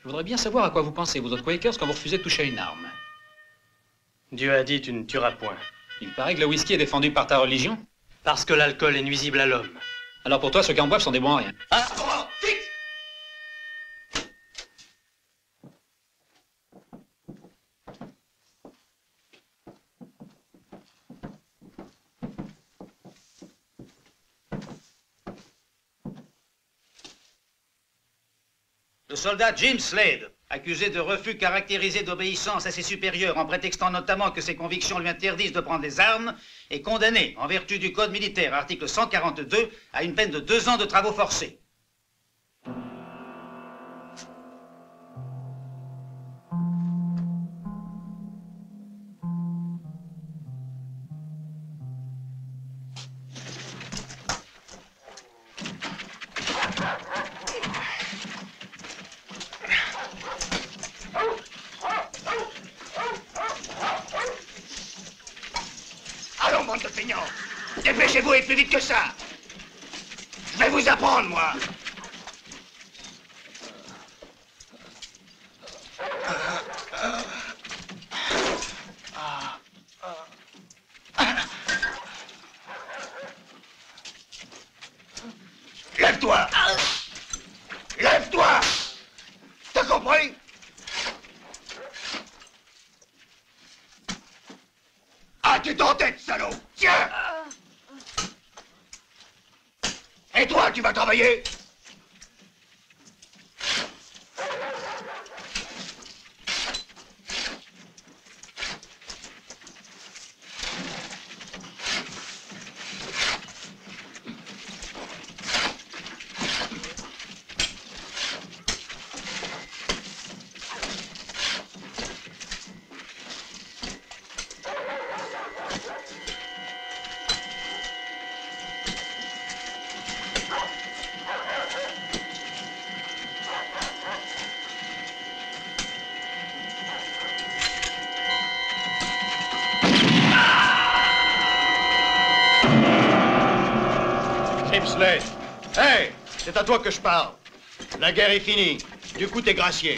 Je voudrais bien savoir à quoi vous pensez, vous autres Quakers, quand vous refusez de toucher à une arme. Dieu a dit, tu ne tueras point. Il paraît que le whisky est défendu par ta religion. Parce que l'alcool est nuisible à l'homme. Alors pour toi, ceux qui en boivent sont des bons à rien. Ah! Le soldat Jim Slade, accusé de refus caractérisé d'obéissance à ses supérieurs en prétextant notamment que ses convictions lui interdisent de prendre les armes, est condamné, en vertu du Code militaire, article 142, à une peine de 2 ans de travaux forcés. Allons, bande de feignants! Dépêchez-vous et plus vite que ça! Je vais vous apprendre, moi! Lève-toi! Lève-toi! T'as compris? Ah, tu t'entêtes, salaud! Tiens! Et toi, tu vas travailler? Slade. Hey, c'est à toi que je parle. La guerre est finie. Du coup, t'es gracié.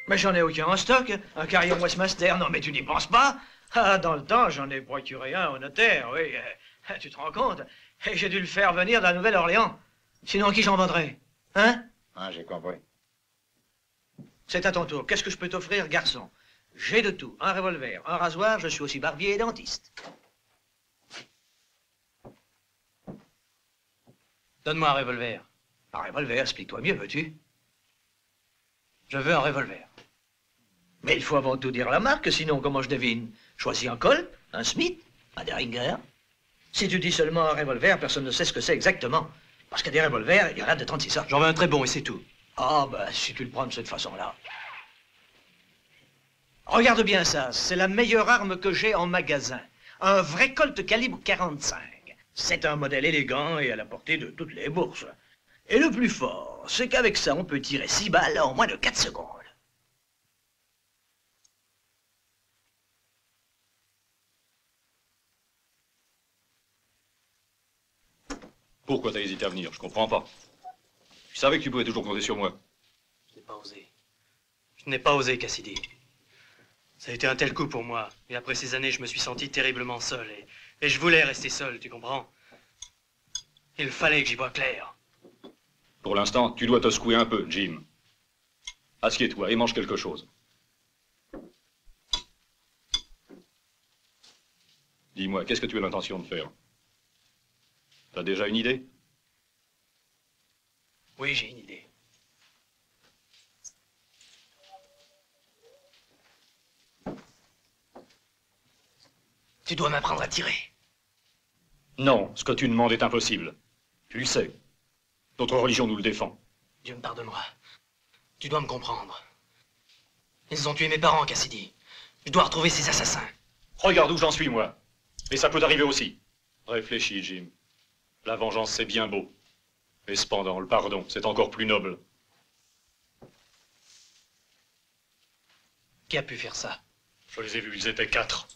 Mais j'en ai aucun en stock. Un carillon Westmaster, non mais tu n'y penses pas? Ah, dans le temps, j'en ai procuré un au notaire, oui. Tu te rends compte? Et j'ai dû le faire venir de la Nouvelle-Orléans. Sinon, à qui j'en vendrais? Hein? Ah, j'ai compris. C'est à ton tour. Qu'est-ce que je peux t'offrir, garçon? J'ai de tout. Un revolver, un rasoir, je suis aussi barbier et dentiste. Donne-moi un revolver. Un revolver, explique-toi mieux, veux-tu? Je veux un revolver. Mais il faut avant tout dire la marque, sinon comment je devine? Choisis un Colt, un Smith, un Derringer. Si tu dis seulement un revolver, personne ne sait ce que c'est exactement. Parce que des revolvers, il y en a de 36 sortes. J'en veux un très bon et c'est tout. Ah, ben, si tu le prends de cette façon-là. Regarde bien ça, c'est la meilleure arme que j'ai en magasin. Un vrai Colt calibre 45. C'est un modèle élégant et à la portée de toutes les bourses. Et le plus fort, c'est qu'avec ça, on peut tirer 6 balles en moins de 4 secondes. Pourquoi t'as hésité à venir? Je comprends pas. Je savais que tu pouvais toujours compter sur moi. Je n'ai pas osé. Je n'ai pas osé, Cassidy. Ça a été un tel coup pour moi. Et après ces années, je me suis senti terriblement seul. Et je voulais rester seul, tu comprends? Il fallait que j'y voie clair. Pour l'instant, tu dois te secouer un peu, Jim. Assieds-toi et mange quelque chose. Dis-moi, qu'est-ce que tu as l'intention de faire? T'as déjà une idée? Oui, j'ai une idée. Tu dois m'apprendre à tirer. Non, ce que tu demandes est impossible. Tu le sais. Notre religion nous le défend. Dieu me pardonne-moi. Tu dois me comprendre. Ils ont tué mes parents, Cassidy. Je dois retrouver ces assassins. Regarde où j'en suis, moi. Et ça peut t'arriver aussi. Réfléchis, Jim. La vengeance, c'est bien beau. Mais cependant, le pardon, c'est encore plus noble. Qui a pu faire ça? Je les ai vus, ils étaient 4.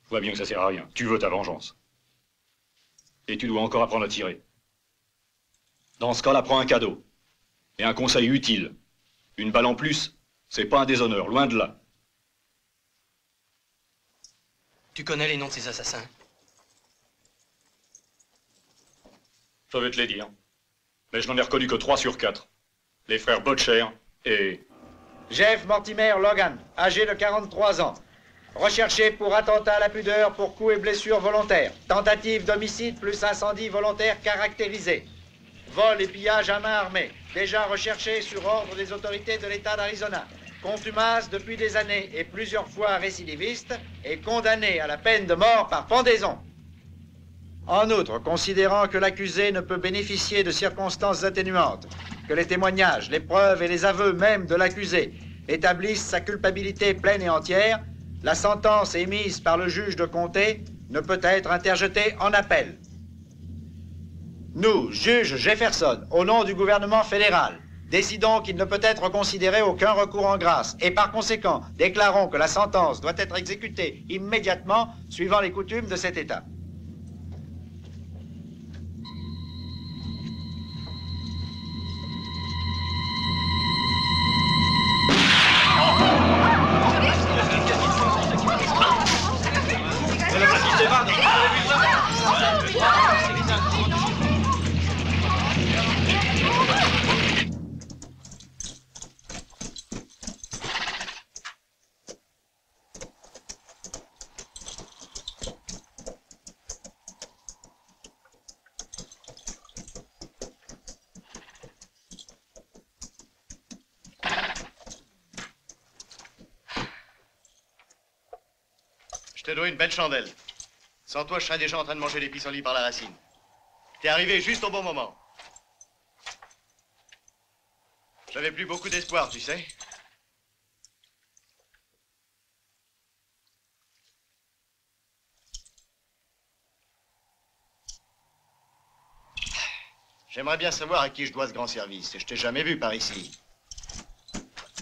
Je vois bien que ça sert à rien. Tu veux ta vengeance. Et tu dois encore apprendre à tirer. Dans ce cas-là, prends un cadeau. Et un conseil utile. Une balle en plus, c'est pas un déshonneur, loin de là. Tu connais les noms de ces assassins? Je vais te les dire. Mais je n'en ai reconnu que 3 sur 4. Les frères Butcher et... Jeff Mortimer Logan, âgé de 43 ans. Recherché pour attentat à la pudeur pour coups et blessures volontaires. Tentative d'homicide plus incendie volontaire caractérisé. Vol et pillage à main armée. Déjà recherché sur ordre des autorités de l'État d'Arizona. Contumace depuis des années et plusieurs fois récidiviste et condamné à la peine de mort par pendaison. En outre, considérant que l'accusé ne peut bénéficier de circonstances atténuantes, que les témoignages, les preuves et les aveux même de l'accusé établissent sa culpabilité pleine et entière, la sentence émise par le juge de comté ne peut être interjetée en appel. Nous, juge Jefferson, au nom du gouvernement fédéral, décidons qu'il ne peut être considéré aucun recours en grâce et par conséquent déclarons que la sentence doit être exécutée immédiatement suivant les coutumes de cet État. Je te dois une belle chandelle. Sans toi, je serais déjà en train de manger les pissenlits par la racine. T'es arrivé juste au bon moment. J'avais plus beaucoup d'espoir, tu sais. J'aimerais bien savoir à qui je dois ce grand service. Je t'ai jamais vu par ici.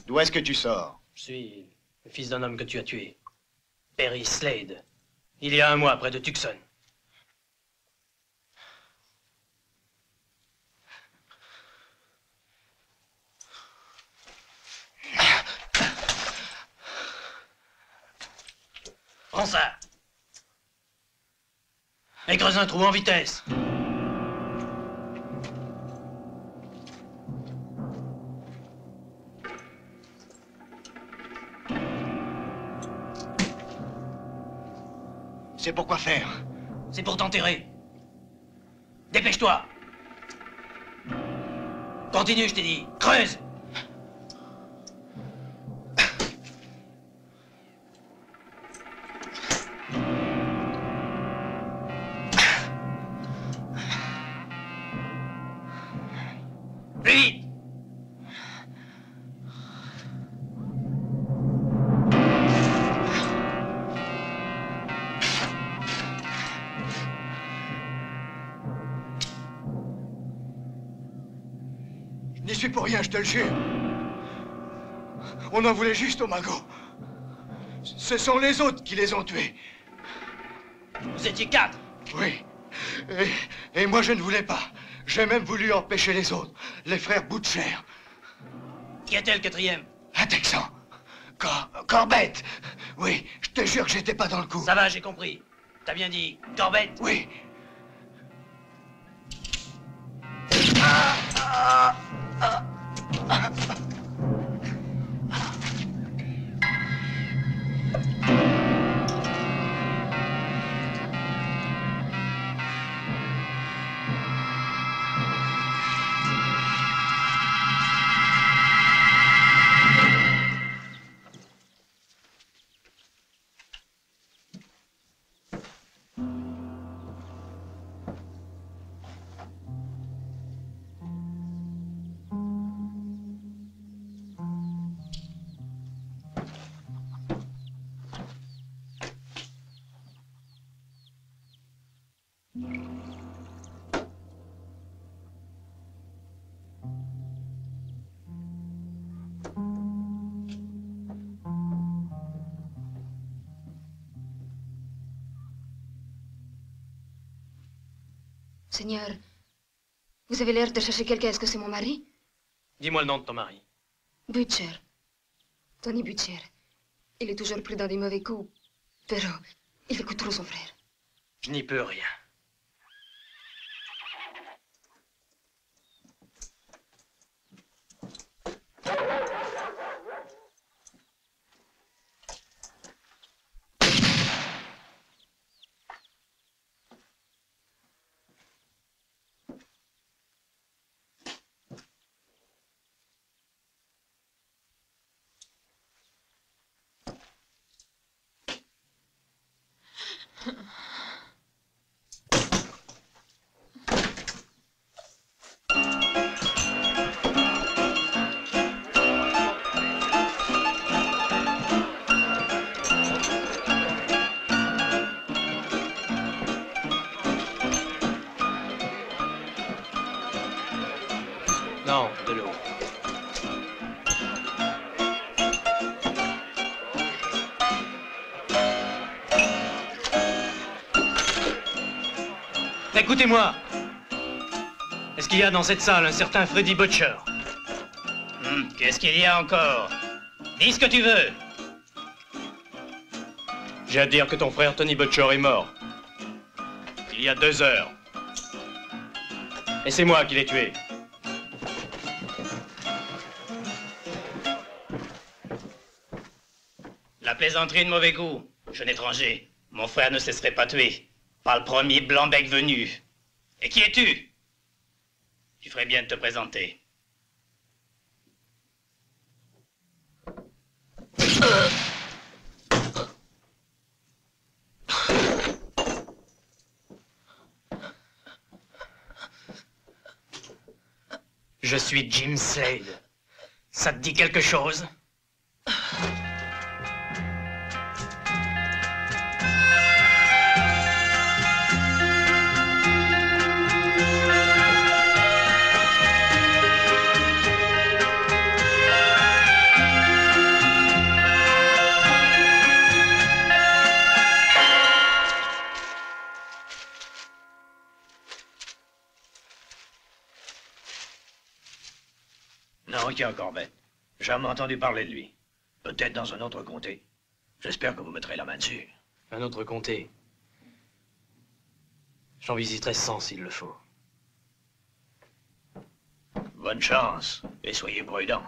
D'où est-ce que tu sors? Je suis le fils d'un homme que tu as tué. Perry Slade. Il y a 1 mois, près de Tucson. Prends ça. Et creuse un trou en vitesse. C'est pour quoi faire? C'est pour t'enterrer. Dépêche-toi. Continue, je t'ai dit. Creuse. Plus vite. Je n'y suis pour rien, je te le jure. On en voulait juste au magot. Ce sont les autres qui les ont tués. Vous étiez 4. Oui. Et moi, je ne voulais pas. J'ai même voulu empêcher les autres, les frères Butcher. Qui était le 4e? Un Texan. Corbett. Oui, je te jure que j'étais pas dans le coup. Ça va, j'ai compris. T'as bien dit Corbett? Oui. Seigneur, vous avez l'air de chercher quelqu'un. Est-ce que c'est mon mari? Dis-moi le nom de ton mari. Butcher. Tony Butcher. Il est toujours pris dans des mauvais coups. Pero, il écoute trop son frère. Je n'y peux rien. Non, de l'eau. Écoutez-moi. Est-ce qu'il y a dans cette salle un certain Freddy Butcher? Qu'est-ce qu'il y a encore? Dis ce que tu veux. J'ai à te dire que ton frère Tony Butcher est mort. Il y a 2 heures. Et c'est moi qui l'ai tué. La plaisanterie de mauvais goût. Jeune étranger, mon frère ne se laisserait pas tuer. Par le premier blanc-bec venu. Et qui es-tu? Tu ferais bien de te présenter. Je suis Jim Slade. Ça te dit quelque chose? Non, tiens, Corbett. J'ai jamais entendu parler de lui. Peut-être dans un autre comté. J'espère que vous mettrez la main dessus. Un autre comté. J'en visiterai 100 s'il le faut. Bonne chance, et soyez prudents.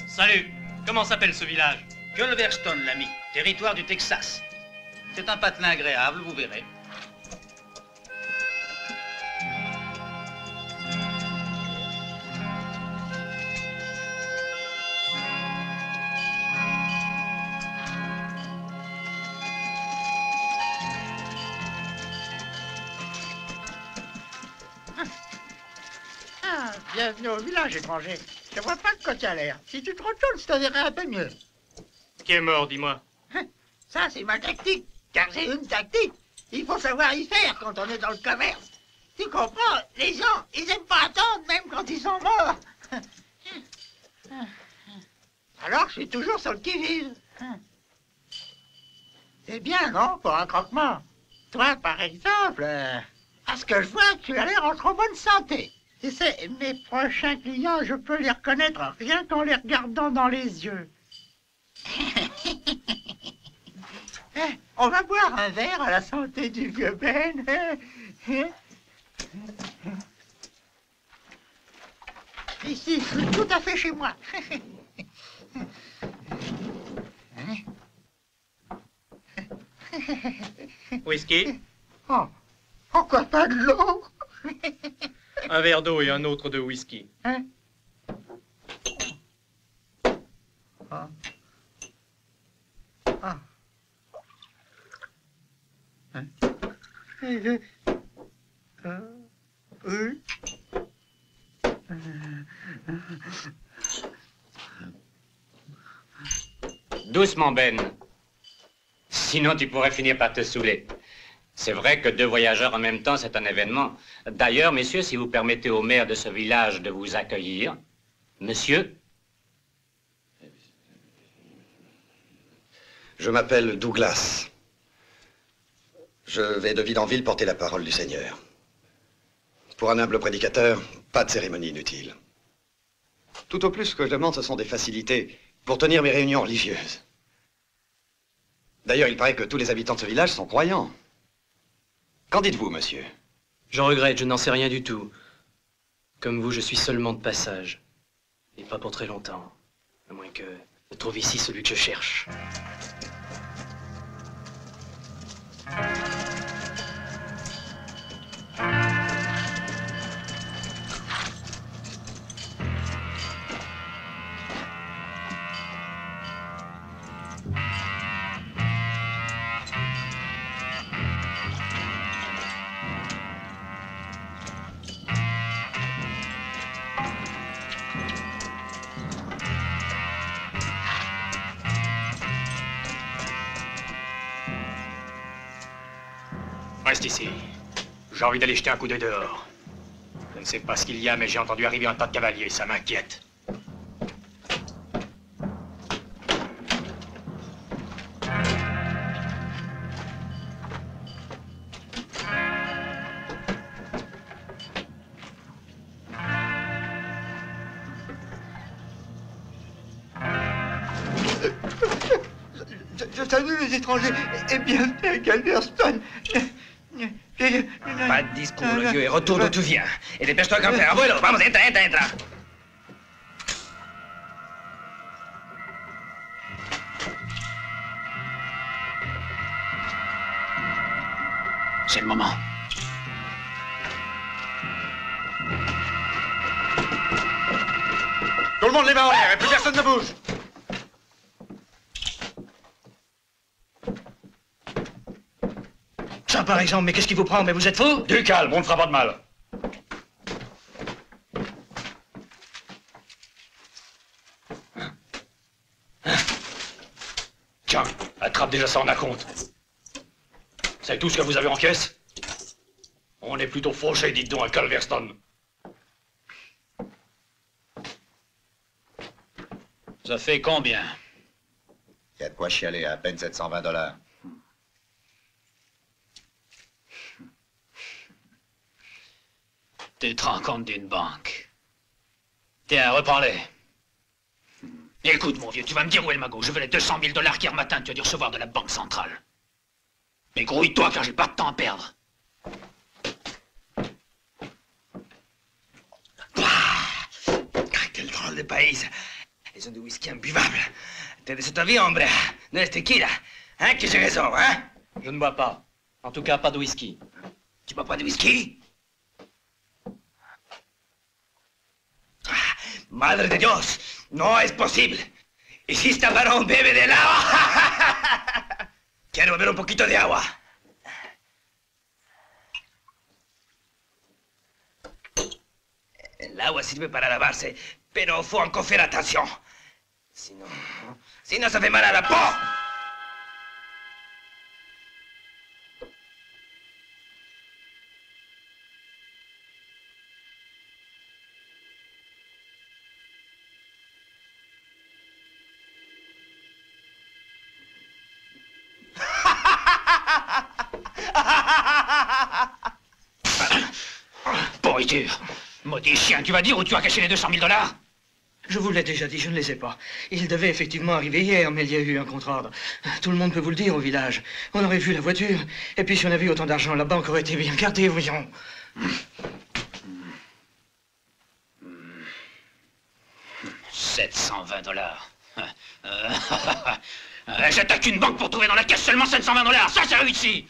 Salut! Comment s'appelle ce village? Culverstone, l'ami, territoire du Texas. C'est un patelin agréable, vous verrez. Ah, bienvenue au village, étranger. Je vois pas de quoi tu as l'air. Si tu te retournes, je te verrai un peu mieux. Qui est mort, dis-moi? Ça, c'est ma tactique. Car j'ai une tactique. Il faut savoir y faire quand on est dans le commerce. Tu comprends? Les gens, ils aiment pas attendre, même quand ils sont morts. Alors, je suis toujours sur le qui-vive. C'est bien, non, pour un croquement? Toi, par exemple, à ce que je vois, tu as l'air en trop bonne santé. Tu sais, mes prochains clients, je peux les reconnaître rien qu'en les regardant dans les yeux. On va boire un verre à la santé du vieux Ben. Ici, je suis tout à fait chez moi. Whisky? Oh, pourquoi pas de l'eau? Un verre d'eau et un autre de whisky. Hein? Ah. Ah. Hein? Oui. Doucement, Ben. Sinon, tu pourrais finir par te saouler. C'est vrai que 2 voyageurs en même temps, c'est un événement. D'ailleurs, messieurs, si vous permettez au maire de ce village de vous accueillir. Monsieur? Je m'appelle Douglas. Je vais de ville en ville porter la parole du Seigneur. Pour un humble prédicateur, pas de cérémonie inutile. Tout au plus, ce que je demande, ce sont des facilités pour tenir mes réunions religieuses. D'ailleurs, il paraît que tous les habitants de ce village sont croyants. Qu'en dites-vous, monsieur? J'en regrette, je n'en sais rien du tout. Comme vous, je suis seulement de passage. Et pas pour très longtemps. À moins que je trouve ici celui que je cherche. Reste ici. J'ai envie d'aller jeter un coup d'œil dehors. Je ne sais pas ce qu'il y a, mais j'ai entendu arriver un tas de cavaliers. Ça m'inquiète. Je salue les étrangers et bienvenue à Galveston. Pas de discours, le vieux, et retourne d'où tu viens. Et dépêche-toi, grand-père. Abuelo, vamos, entra, entra, entra. C'est le moment. Tout le monde les mains en l'air et plus personne ne bouge. Ça, par exemple, mais qu'est-ce qui vous prend? Mais vous êtes fou? Du calme, on ne fera pas de mal. Tiens, attrape déjà ça en acompte. C'est tout ce que vous avez en caisse? On est plutôt fauchés, dites donc, à Culverstone. Ça fait combien? Il y a de quoi chialer, à peine $720. Tu te rends compte d'une banque. Tiens, reprends-les. Écoute, mon vieux, tu vas me dire où est le magot. Je veux les 200 000 $ qu'hier matin tu as dû recevoir de la Banque Centrale. Mais grouille-toi, car j'ai pas de temps à perdre. Quel drôle de pays. Ils ont du whisky imbuvable. T'es de cette vie, hombre. No es tequila. Hein, que j'ai raison, hein? Je ne bois pas. En tout cas, pas de whisky. Tu bois pas de whisky? Madre de Dios, no es posible. Hiciste a varón, bebe del agua. Quiero beber un poquito de agua. El agua sirve para lavarse, pero faut encore faire attention. Sinon ça fait mal à la peau. Pourriture. Maudit chien, tu vas dire où tu as caché les 200 000 $? Je vous l'ai déjà dit, je ne les ai pas. Ils devaient effectivement arriver hier, mais il y a eu un contre-ordre. Tout le monde peut vous le dire au village. On aurait vu la voiture. Et puis si on avait eu autant d'argent, la banque aurait été bien gardée, voyons. 720 $. J'attaque une banque pour trouver dans la caisse seulement 720 $. Ça, c'est réussi.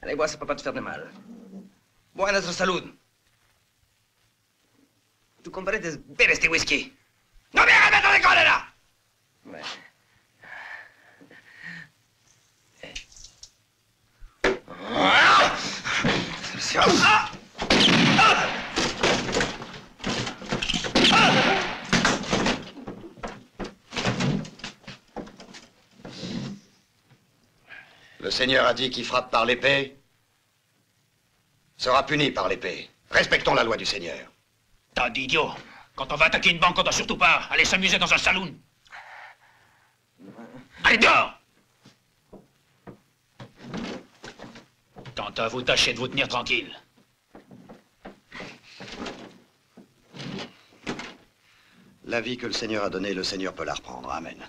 Allez, bois, ça peut pas te faire de mal. Bois notre salud. Tu comprendes beber este whisky. ¡No me hagas meter de cólera! Le Seigneur a dit qui frappe par l'épée sera puni par l'épée. Respectons la loi du Seigneur. T'as d'idiot. Quand on va attaquer une banque, on doit surtout pas aller s'amuser dans un saloon. Allez, dehors! Quant à vous, tâchez de vous tenir tranquille. La vie que le Seigneur a donnée, le Seigneur peut la reprendre. Amen.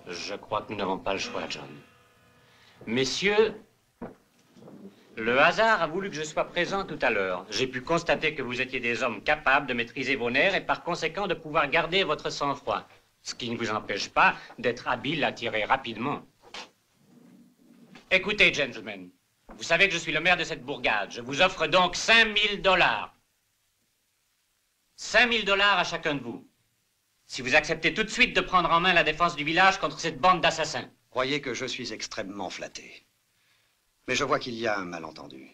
Je crois que nous n'avons pas le choix, John. Messieurs, le hasard a voulu que je sois présent tout à l'heure. J'ai pu constater que vous étiez des hommes capables de maîtriser vos nerfs et par conséquent de pouvoir garder votre sang-froid. Ce qui ne vous empêche pas d'être habile à tirer rapidement. Écoutez, gentlemen, vous savez que je suis le maire de cette bourgade. Je vous offre donc 5 000 $. 5 000 $ à chacun de vous. Si vous acceptez tout de suite de prendre en main la défense du village contre cette bande d'assassins. Croyez que je suis extrêmement flatté. Mais je vois qu'il y a un malentendu.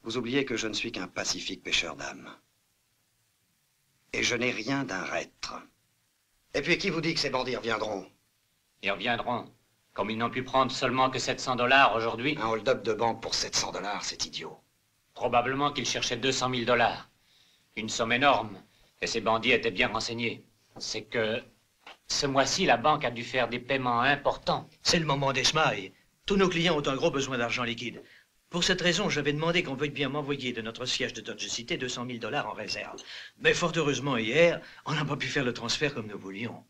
Vous oubliez que je ne suis qu'un pacifique pêcheur d'âmes. Et je n'ai rien d'un reître. Et puis qui vous dit que ces bandits reviendront? Ils reviendront. Comme ils n'ont pu prendre seulement que 700 $ aujourd'hui. Un hold-up de banque pour 700 $, c'est idiot. Probablement qu'ils cherchaient 200 000 $. Une somme énorme. Et ces bandits étaient bien renseignés. C'est que ce mois-ci, la banque a dû faire des paiements importants. C'est le moment des smailles. Tous nos clients ont un gros besoin d'argent liquide. Pour cette raison, j'avais demandé qu'on veuille bien m'envoyer de notre siège de Dodge City 200 000 $ en réserve. Mais fort heureusement, hier, on n'a pas pu faire le transfert comme nous voulions.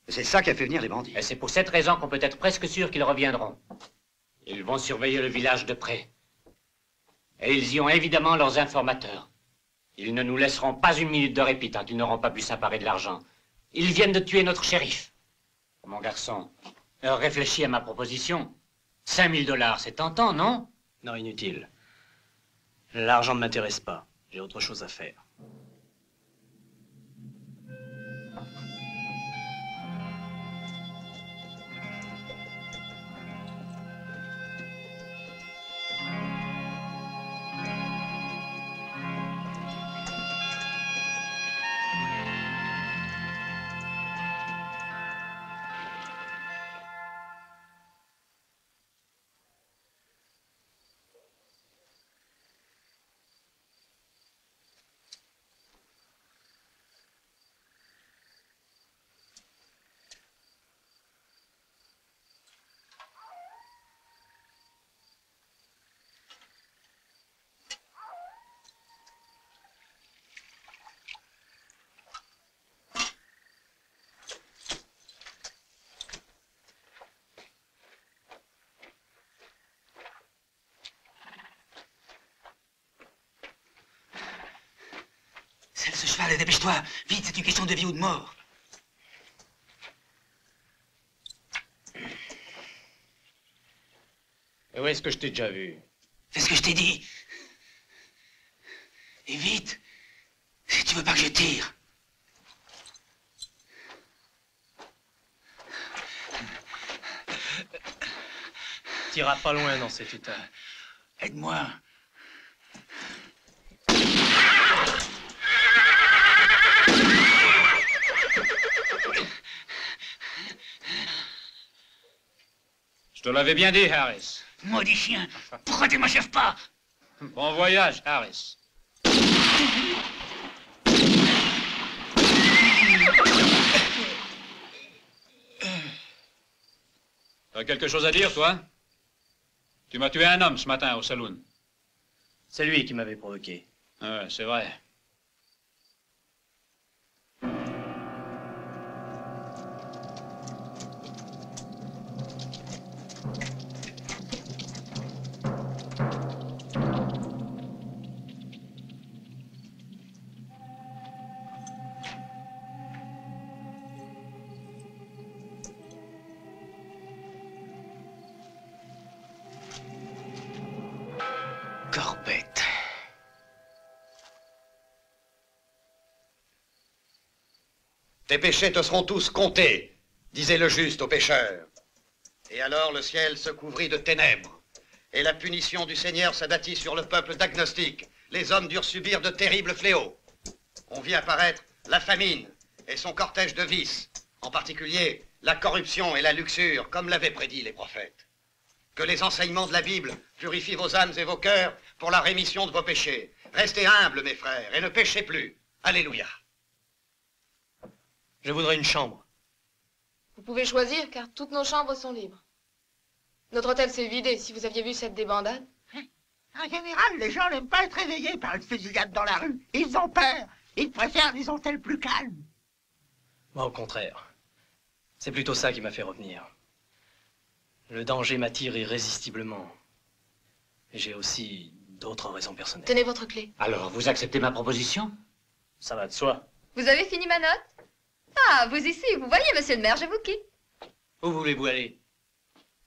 C'est ça qui a fait venir les bandits. Et c'est pour cette raison qu'on peut être presque sûr qu'ils reviendront. Ils vont surveiller le village de près. Et ils y ont évidemment leurs informateurs. Ils ne nous laisseront pas une minute de répit tant qu'ils n'auront pas pu s'emparer de l'argent. Ils viennent de tuer notre shérif. Mon garçon, réfléchis à ma proposition. 5 000 $, c'est tentant, non? Non, inutile. L'argent ne m'intéresse pas. J'ai autre chose à faire. Allez, dépêche-toi. Vite, c'est une question de vie ou de mort. Et où est-ce que je t'ai déjà vu? Fais ce que je t'ai dit. Et vite, si tu veux pas que je tire. T'iras pas loin dans cet état. Aide-moi. Je te l'avais bien dit, Harris. Maudit chien, pourquoi tu m'achèves pas? Bon voyage, Harris. T'as quelque chose à dire, toi? Tu m'as tué un homme ce matin au saloon. C'est lui qui m'avait provoqué. Ouais, c'est vrai. Corbett. Tes péchés te seront tous comptés, disait le juste aux pécheurs. Et alors le ciel se couvrit de ténèbres, et la punition du Seigneur s'abattit sur le peuple d'agnostiques. Les hommes durent subir de terribles fléaux. On vit apparaître la famine et son cortège de vices, en particulier la corruption et la luxure, comme l'avaient prédit les prophètes. Que les enseignements de la Bible purifient vos âmes et vos cœurs pour la rémission de vos péchés. Restez humbles, mes frères, et ne péchez plus. Alléluia. Je voudrais une chambre. Vous pouvez choisir, car toutes nos chambres sont libres. Notre hôtel s'est vidé, si vous aviez vu cette débandade. En général, les gens n'aiment pas être réveillés par une fusillade dans la rue. Ils ont peur. Ils préfèrent des hôtels plus calmes. Moi, au contraire. C'est plutôt ça qui m'a fait revenir. Le danger m'attire irrésistiblement. Et j'ai aussi d'autres raisons personnelles. Tenez votre clé. Alors, vous acceptez ma proposition? Ça va de soi. Vous avez fini ma note? Ah, vous ici, vous voyez, monsieur le maire, je vous quitte. Où voulez-vous aller?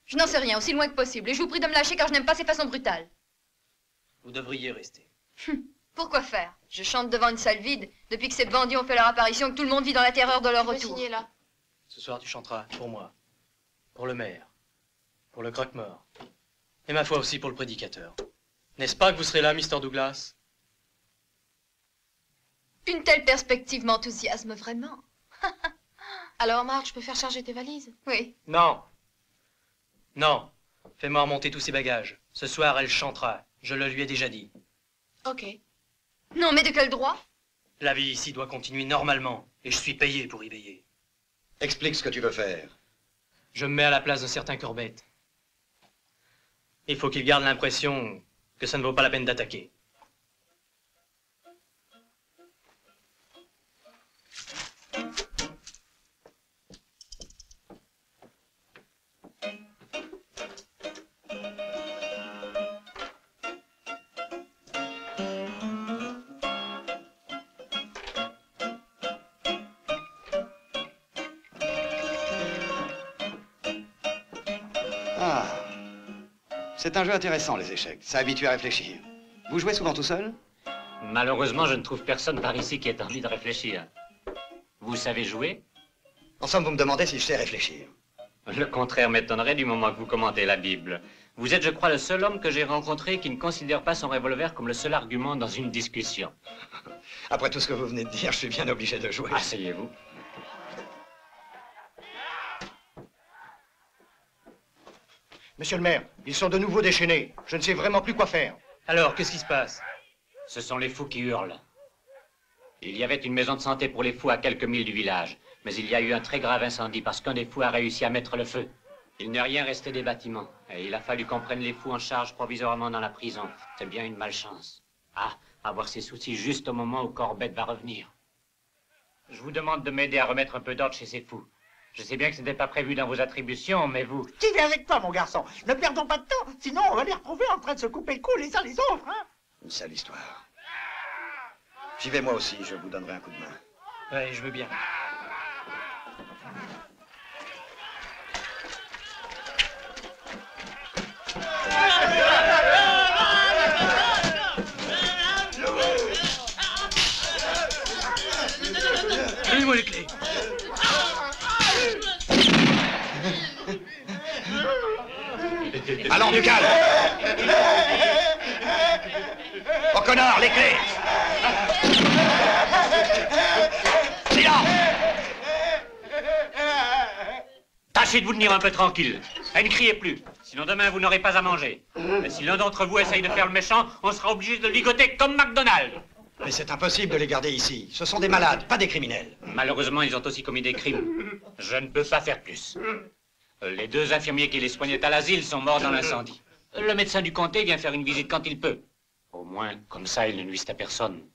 Je n'en sais rien, aussi loin que possible, et je vous prie de me lâcher car je n'aime pas ces façons brutales. Vous devriez rester. Pourquoi faire? Je chante devant une salle vide, depuis que ces bandits ont fait leur apparition, que tout le monde vit dans la terreur de leur retour. Signer là. Ce soir, tu chanteras pour moi, pour le maire, pour le croque-mort, et ma foi aussi pour le prédicateur. N'est-ce pas que vous serez là, Mr. Douglas? Une telle perspective m'enthousiasme vraiment. Alors, Marge, je peux faire charger tes valises? Oui. Non. Non. Fais-moi remonter tous ses bagages. Ce soir, elle chantera. Je le lui ai déjà dit. Ok. Non, mais de quel droit? La vie ici doit continuer normalement, et je suis payé pour y veiller. Explique ce que tu veux faire. Je me mets à la place d'un certain Corbett. Il faut qu'il garde l'impression que ça ne vaut pas la peine d'attaquer. Ah, c'est un jeu intéressant, les échecs. Ça habitue à réfléchir. Vous jouez souvent tout seul? Malheureusement, je ne trouve personne par ici qui ait envie de réfléchir. Vous savez jouer? En somme, vous me demandez si je sais réfléchir. Le contraire m'étonnerait du moment que vous commentez la Bible. Vous êtes, je crois, le seul homme que j'ai rencontré qui ne considère pas son revolver comme le seul argument dans une discussion. Après tout ce que vous venez de dire, je suis bien obligé de jouer. Asseyez-vous. Monsieur le maire, ils sont de nouveau déchaînés. Je ne sais vraiment plus quoi faire. Alors, qu'est-ce qui se passe? Ce sont les fous qui hurlent. Il y avait une maison de santé pour les fous à quelques milles du village. Mais il y a eu un très grave incendie parce qu'un des fous a réussi à mettre le feu. Il n'est rien resté des bâtiments. Et il a fallu qu'on prenne les fous en charge provisoirement dans la prison. C'est bien une malchance. Ah, avoir ces soucis juste au moment où Corbett va revenir. Je vous demande de m'aider à remettre un peu d'ordre chez ces fous. Je sais bien que ce n'était pas prévu dans vos attributions, mais vous... Tu viens avec toi, mon garçon. Ne perdons pas de temps, sinon on va les retrouver en train de se couper le cou les uns les autres, hein. Une sale histoire. J'y vais moi aussi, je vous donnerai un coup de main. Ouais, je veux bien. Donnez-moi les clés. Allons, du calme. Au connard, les clés. Silence. Tâchez de vous tenir un peu tranquille. Et ne criez plus. Sinon demain, vous n'aurez pas à manger. Et si l'un d'entre vous essaye de faire le méchant, on sera obligé de le ligoter comme McDonald's. Mais c'est impossible de les garder ici. Ce sont des malades, pas des criminels. Malheureusement, ils ont aussi commis des crimes. Je ne peux pas faire plus. Les 2 infirmiers qui les soignaient à l'asile sont morts dans l'incendie. Le médecin du comté vient faire une visite quand il peut. Au moins, comme ça, ils ne nuisent à personne.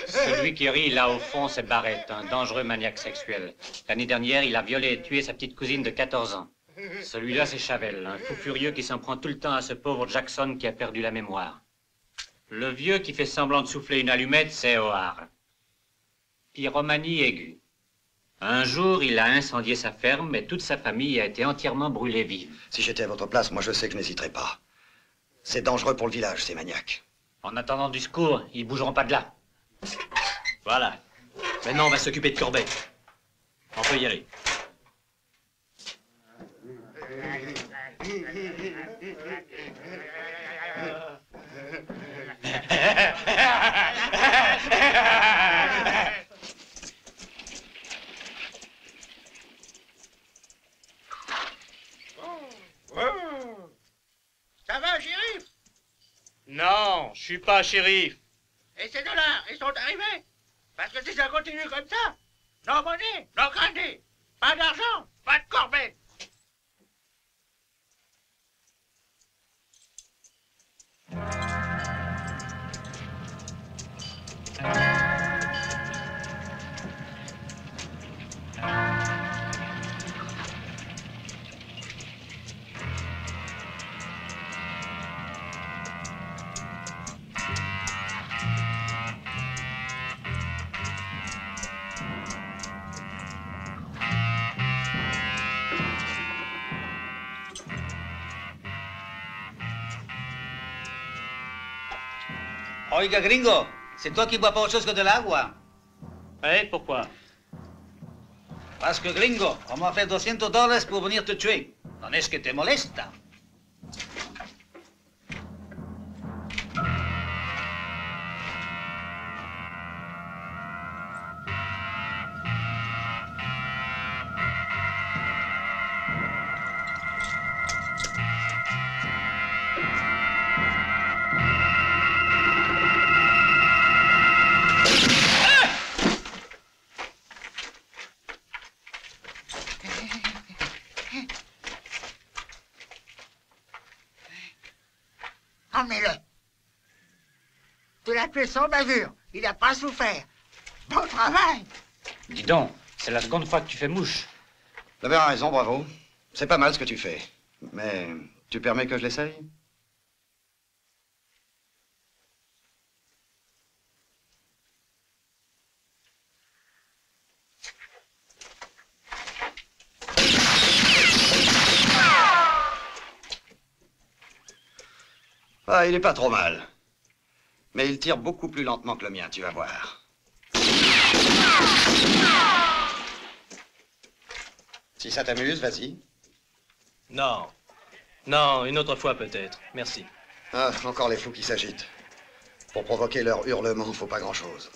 Celui qui rit là au fond, c'est Barrett, un dangereux maniaque sexuel. L'année dernière, il a violé et tué sa petite cousine de 14 ans. Celui-là, c'est Chavel, un fou furieux qui s'en prend tout le temps à ce pauvre Jackson qui a perdu la mémoire. Le vieux qui fait semblant de souffler une allumette, c'est O'Hare. Pyromanie aiguë. Un jour, il a incendié sa ferme, mais toute sa famille a été entièrement brûlée vive. Si j'étais à votre place, moi je sais que je n'hésiterais pas. C'est dangereux pour le village, ces maniaques. En attendant du secours, ils bougeront pas de là. Voilà. Maintenant, on va s'occuper de Corbet. On peut y aller. Ça va, shérif? Non, je suis pas shérif. Et ces dollars, ils sont arrivés? Parce que si ça continue comme ça, no money, no candy. Pas d'argent, pas de corvette. Oiga, gringo, c'est toi qui bois pas autre chose que de l'agua. Ouais, pourquoi? Parce que, gringo, on m'a fait $200 pour venir te tuer. ¿No es que te molesta? Emmenez-le. Tu l'as tué sans bavure. Il n'a pas souffert. Bon travail. Dis donc, c'est la seconde fois que tu fais mouche. Vous avez raison, bravo. C'est pas mal ce que tu fais. Mais tu permets que je l'essaye? Ah, il est pas trop mal. Mais il tire beaucoup plus lentement que le mien, tu vas voir. Si ça t'amuse, vas-y. Non. Non, une autre fois peut-être. Merci. Ah, encore les fous qui s'agitent. Pour provoquer leur hurlement, faut pas grand-chose.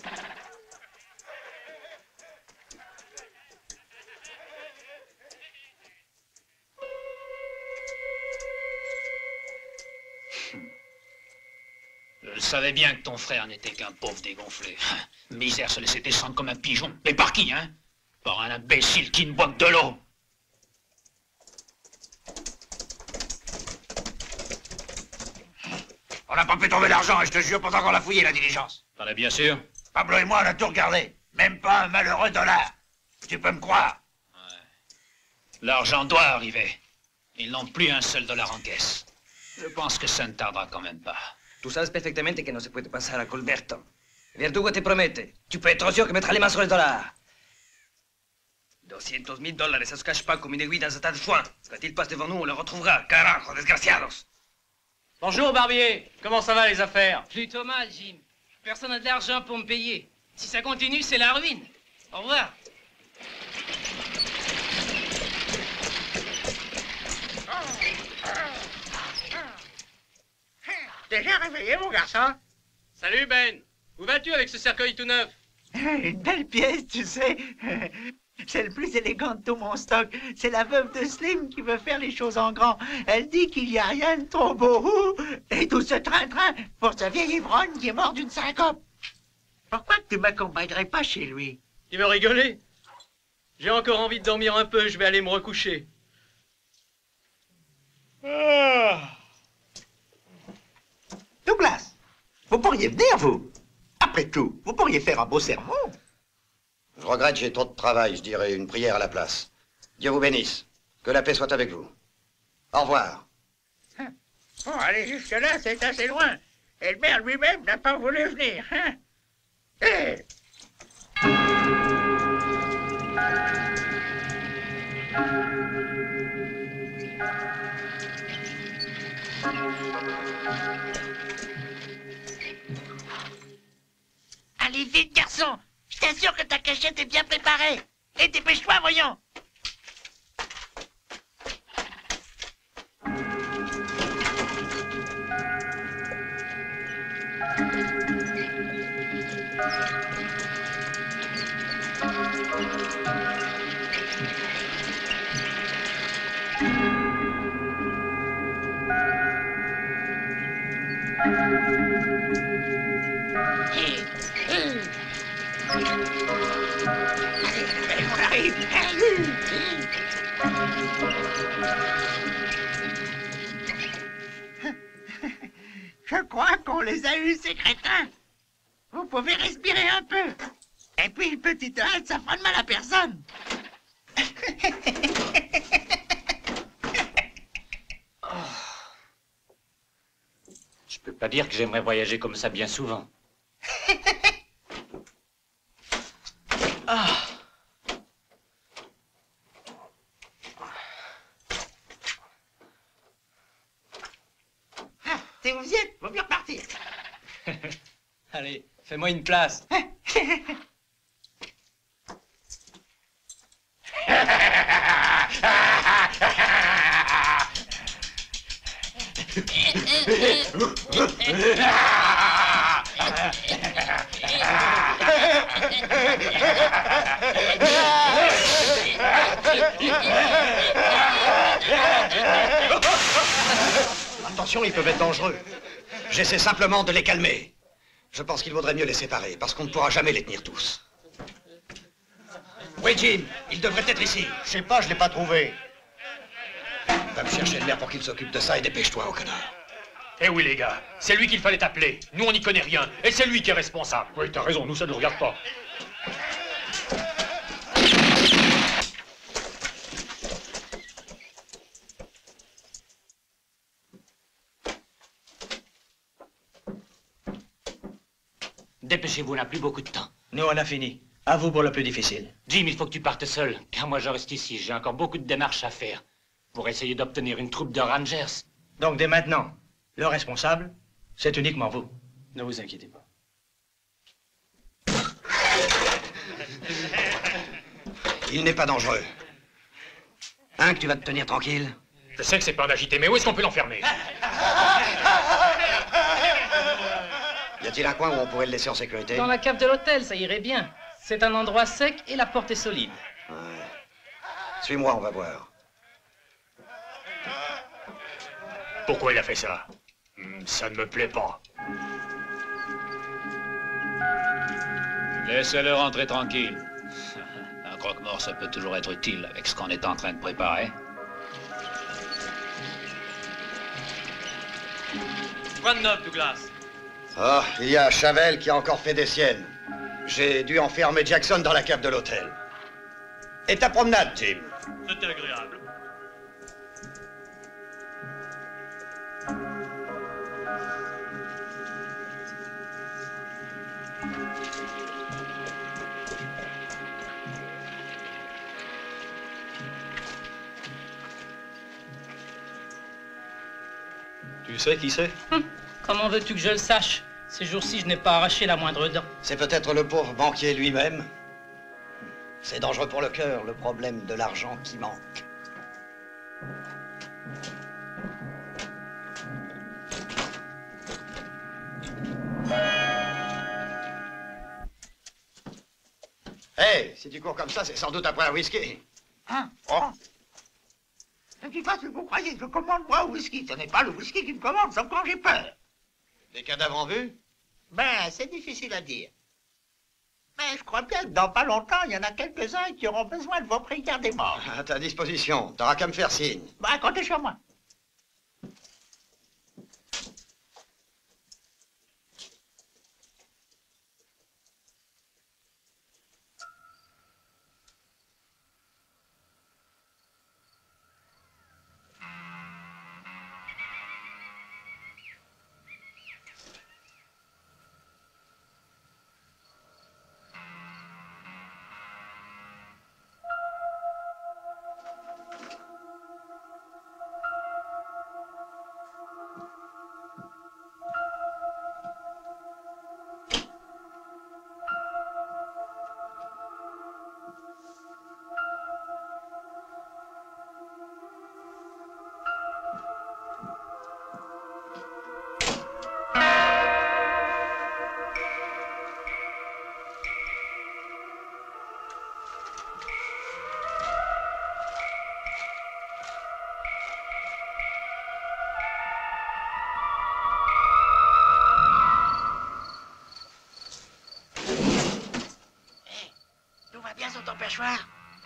Je savais bien que ton frère n'était qu'un pauvre dégonflé. Misère se laisser descendre comme un pigeon. Mais par qui, hein? Par un imbécile qui ne boit que de l'eau. On n'a pas pu trouver l'argent, et je te jure, pendant qu'on l'a fouillé, la diligence. T'en es bien sûr? Pablo et moi, on a tout regardé. Même pas un malheureux dollar. Tu peux me croire? L'argent doit arriver. Ils n'ont plus un seul dollar en caisse. Je pense que ça ne tardera quand même pas. Tú sabes perfectamente que no se puede pasar a Colberto. Verdugo te promete. Tu peux être sûr que mettra les mains sur le dollar. $200,000, ça se cache pas comme une aiguille dans un tas de foin. Quand il passe devant nous, on le retrouvera. Carajo, desgraciados. Bonjour, Barbier. Comment ça va, les affaires? Plutôt mal, Jim. Personne n'a de l'argent pour me payer. Si ça continue, c'est la ruine. Au revoir. Déjà réveillé, mon garçon? Salut, Ben. Où vas-tu avec ce cercueil tout neuf? Une belle pièce, tu sais. C'est le plus élégant de tout mon stock. C'est la veuve de Slim qui veut faire les choses en grand. Elle dit qu'il n'y a rien de trop beau. Et tout ce train-train pour sa vieille ivrogne qui est morte d'une syncope. Pourquoi tu ne m'accompagnerais pas chez lui? Tu veux rigoler? J'ai encore envie de dormir un peu, je vais aller me recoucher. Douglas, vous pourriez venir, vous. Après tout, vous pourriez faire un beau sermon. Je regrette, j'ai trop de travail, je dirais une prière à la place. Dieu vous bénisse. Que la paix soit avec vous. Au revoir. Bon, aller jusque-là, c'est assez loin. Et le maire lui-même n'a pas voulu venir, hein? Eh! Allez vite, garçon! Je t'assure que ta cachette est bien préparée. Et dépêche-toi, voyons! On arrive. Je crois qu'on les a eus, ces crétins. Vous pouvez respirer un peu. Et puis une petite halte, ça fera de mal à personne. Je peux pas dire que j'aimerais voyager comme ça bien souvent. Si vous y êtes, vaut mieux repartir. Allez, fais-moi une place. Attention, ils peuvent être dangereux. J'essaie simplement de les calmer. Je pense qu'il vaudrait mieux les séparer, parce qu'on ne pourra jamais les tenir tous. Oui, Jim, il devrait être ici. Je sais pas, je l'ai pas trouvé. Va me chercher le maire pour qu'il s'occupe de ça et dépêche-toi, au connard. Eh oui, les gars, c'est lui qu'il fallait appeler. Nous, on n'y connaît rien. Et c'est lui qui est responsable. Oui, t'as raison, nous, ça ne nous regarde pas. Dépêchez-vous, on n'a plus beaucoup de temps. Nous, on a fini. À vous pour le plus difficile. Jim, il faut que tu partes seul, car moi je reste ici. J'ai encore beaucoup de démarches à faire pour essayer d'obtenir une troupe de Rangers. Donc, dès maintenant, le responsable, c'est uniquement vous. Ne vous inquiétez pas. Il n'est pas dangereux. Hein, que tu vas te tenir tranquille? Je sais que c'est pas un agité, mais où est-ce qu'on peut l'enfermer? Y a-t-il un coin où on pourrait le laisser en sécurité? Dans la cave de l'hôtel, ça irait bien. C'est un endroit sec et la porte est solide. Ouais. Suis-moi, on va voir. Pourquoi il a fait ça? Ça ne me plaît pas. Laissez-le rentrer tranquille. Un croque-mort, ça peut toujours être utile avec ce qu'on est en train de préparer. Quoi de neuf, Douglas? Ah, il y a Chavel qui a encore fait des siennes. J'ai dû enfermer Jackson dans la cave de l'hôtel. Et ta promenade, Jim? C'était agréable. Tu sais qui c'est? Comment veux-tu que je le sache? Ces jours-ci, je n'ai pas arraché la moindre dent. C'est peut-être le pauvre banquier lui-même. C'est dangereux pour le cœur, le problème de l'argent qui manque. Hey, si tu cours comme ça, c'est sans doute après un whisky. Hein? Oh. De toute façon, vous croyez que je commande moi au whisky? Ce n'est pas le whisky qui me commande, sauf quand j'ai peur. Des cadavres en vue? Ben, c'est difficile à dire. Mais je crois bien que dans pas longtemps, il y en a quelques-uns qui auront besoin de vos prières des morts. À ta disposition, t'auras qu'à me faire signe. Ben, comptez sur moi.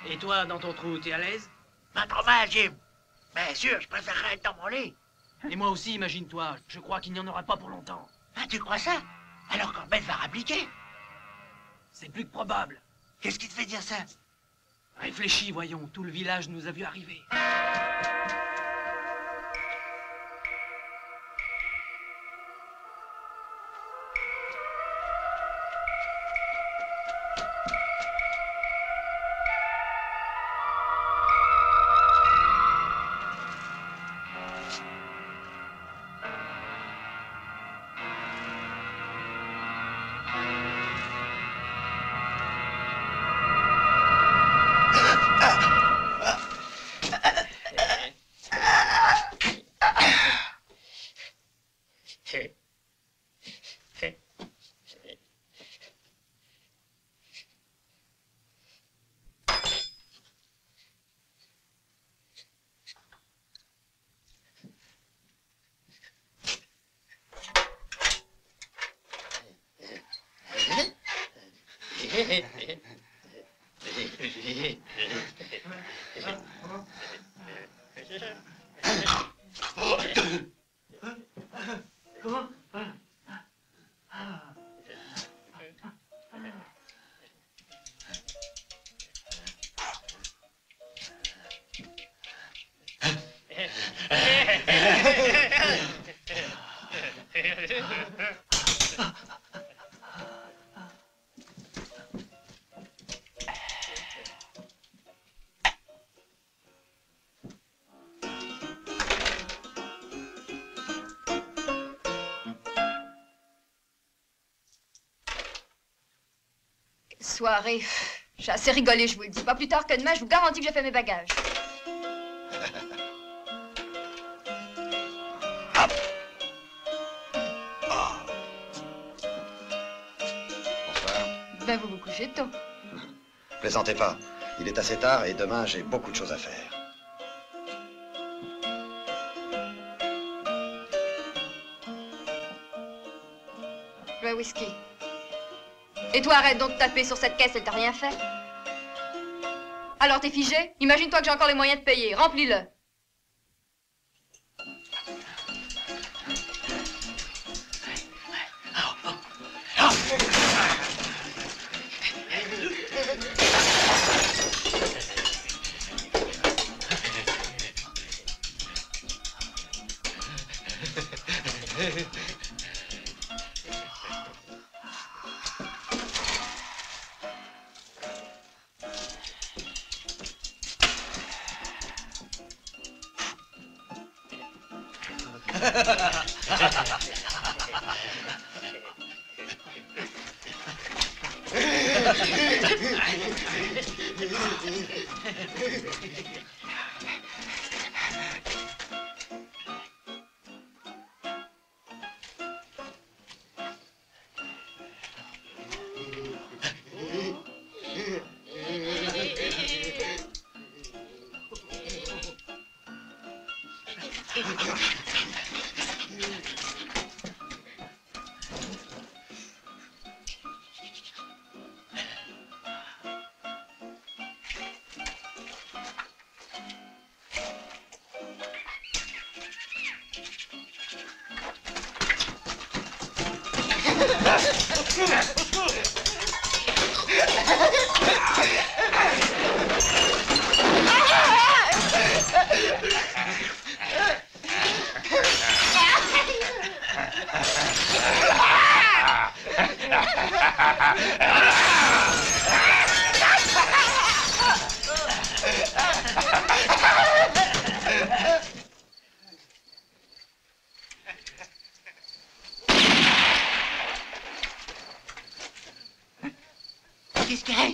Et toi, dans ton trou, t'es à l'aise? Pas trop mal, Jim. Bien sûr, je préférerais être dans mon lit. Et moi aussi, imagine-toi. Je crois qu'il n'y en aura pas pour longtemps. Ah, tu crois ça? Alors Corbett va rappliquer. C'est plus que probable. Qu'est-ce qui te fait dire ça? Réfléchis, voyons. Tout le village nous a vu arriver. Soirée. J'ai assez rigolé, je vous le dis. Pas plus tard que demain, je vous garantis que j'ai fait mes bagages. Bonsoir. Ben, vous vous couchez tôt. Plaisantez pas. Il est assez tard et demain, j'ai beaucoup de choses à faire. Le whisky. Et toi, arrête donc de taper sur cette caisse, elle t'a rien fait. Alors t'es figé? Imagine-toi que j'ai encore les moyens de payer. Remplis-le. Qu'est-ce qu'il y a?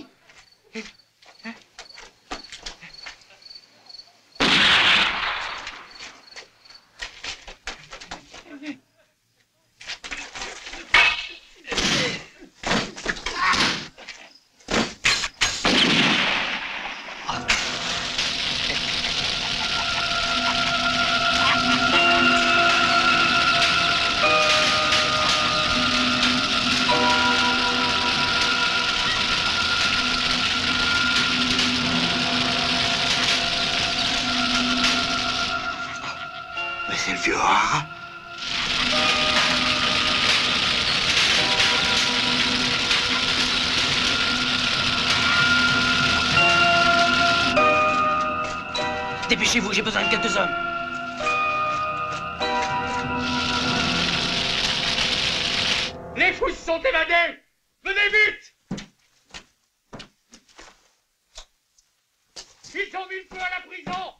C'est le vieux rat. Dépêchez-vous, j'ai besoin de quelques hommes. Les fous se sont évadés! Venez vite! Ils ont mis le feu à la prison!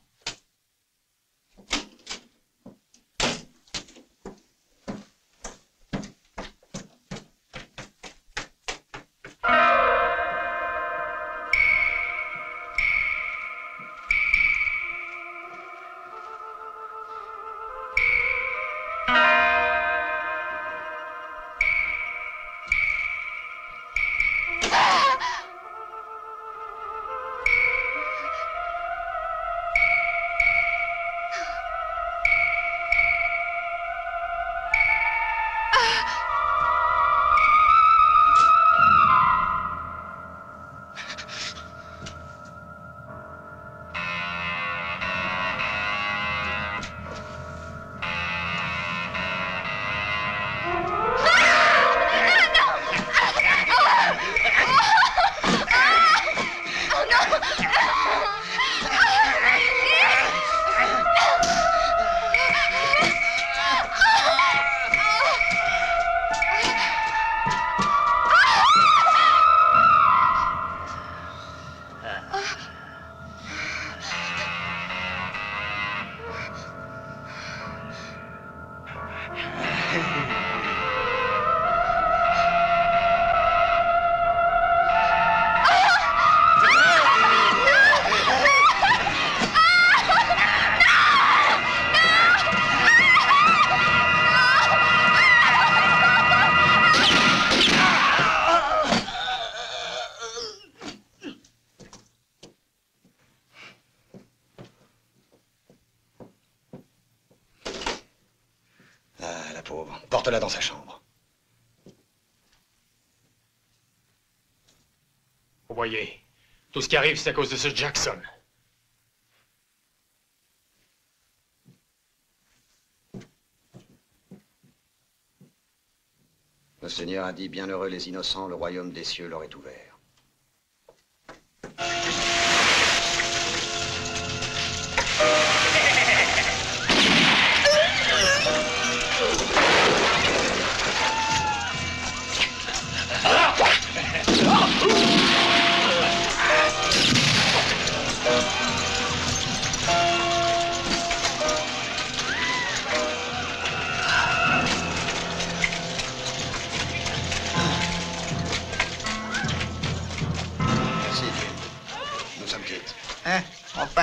Porte-la dans sa chambre. Vous voyez, tout ce qui arrive, c'est à cause de ce Jackson. Le Seigneur a dit, bienheureux les innocents, le royaume des cieux leur est ouvert.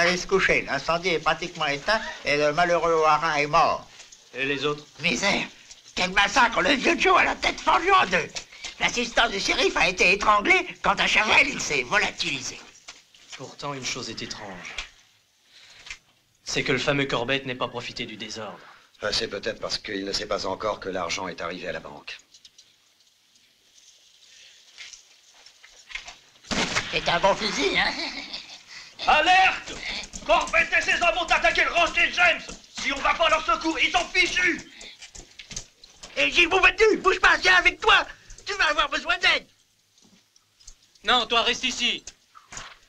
aller se coucher. L'incendie est pratiquement éteint et le malheureux Warin est mort. Et les autres? Misère! Quel massacre! Le vieux Joe a la tête fendue en deux. L'assistant du shérif a été étranglé quand à Chavel, il s'est volatilisé. Pourtant, une chose est étrange. C'est que le fameux Corbett n'ait pas profité du désordre. C'est peut-être parce qu'il ne sait pas encore que l'argent est arrivé à la banque. C'est un bon fusil, hein? Alerte! Corbett et ses hommes ont attaqué le ranch des James! Si on va pas à leur secours, ils sont fichus! Et Gilles Boubattu, bouge pas, viens avec toi! Tu vas avoir besoin d'aide! Non, toi reste ici.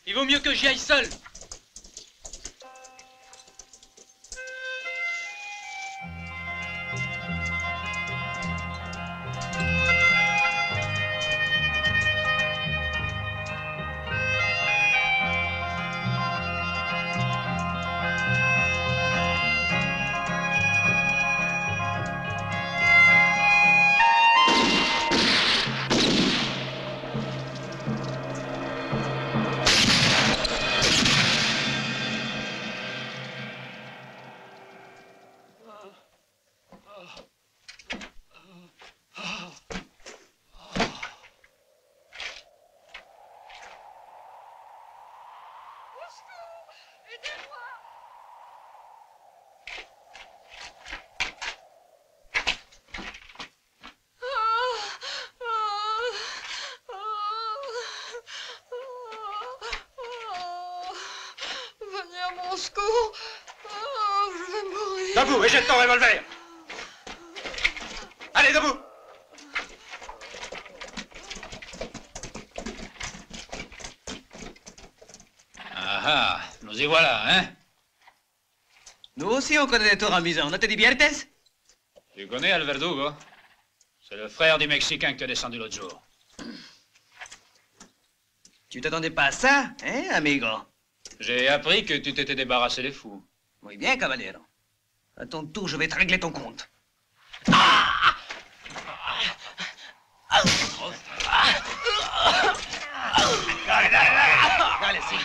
Il vaut mieux que j'y aille seul. Debout et jette ton revolver! Allez, debout! Ah ah, nous y voilà, hein? Nous aussi, on connaît les tours en bison. ¿No te diviertes? Tu connais Al Verdugo? C'est le frère du Mexicain que tu as descendu l'autre jour. Tu t'attendais pas à ça, hein, amigo? J'ai appris que tu t'étais débarrassé des fous. Muy bien, caballero. À ton tour, je vais te régler ton compte. Dale, dale, dale! Dale, sí.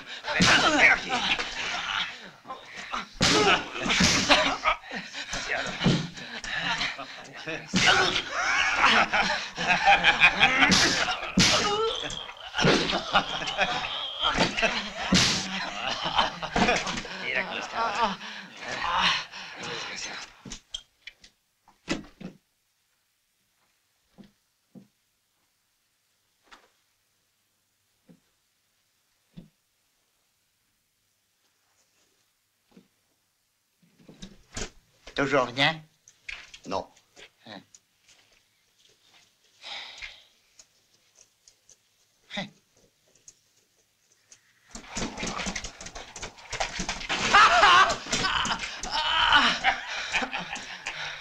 Ven aquí. Mira cómo está. Toujours rien? Non.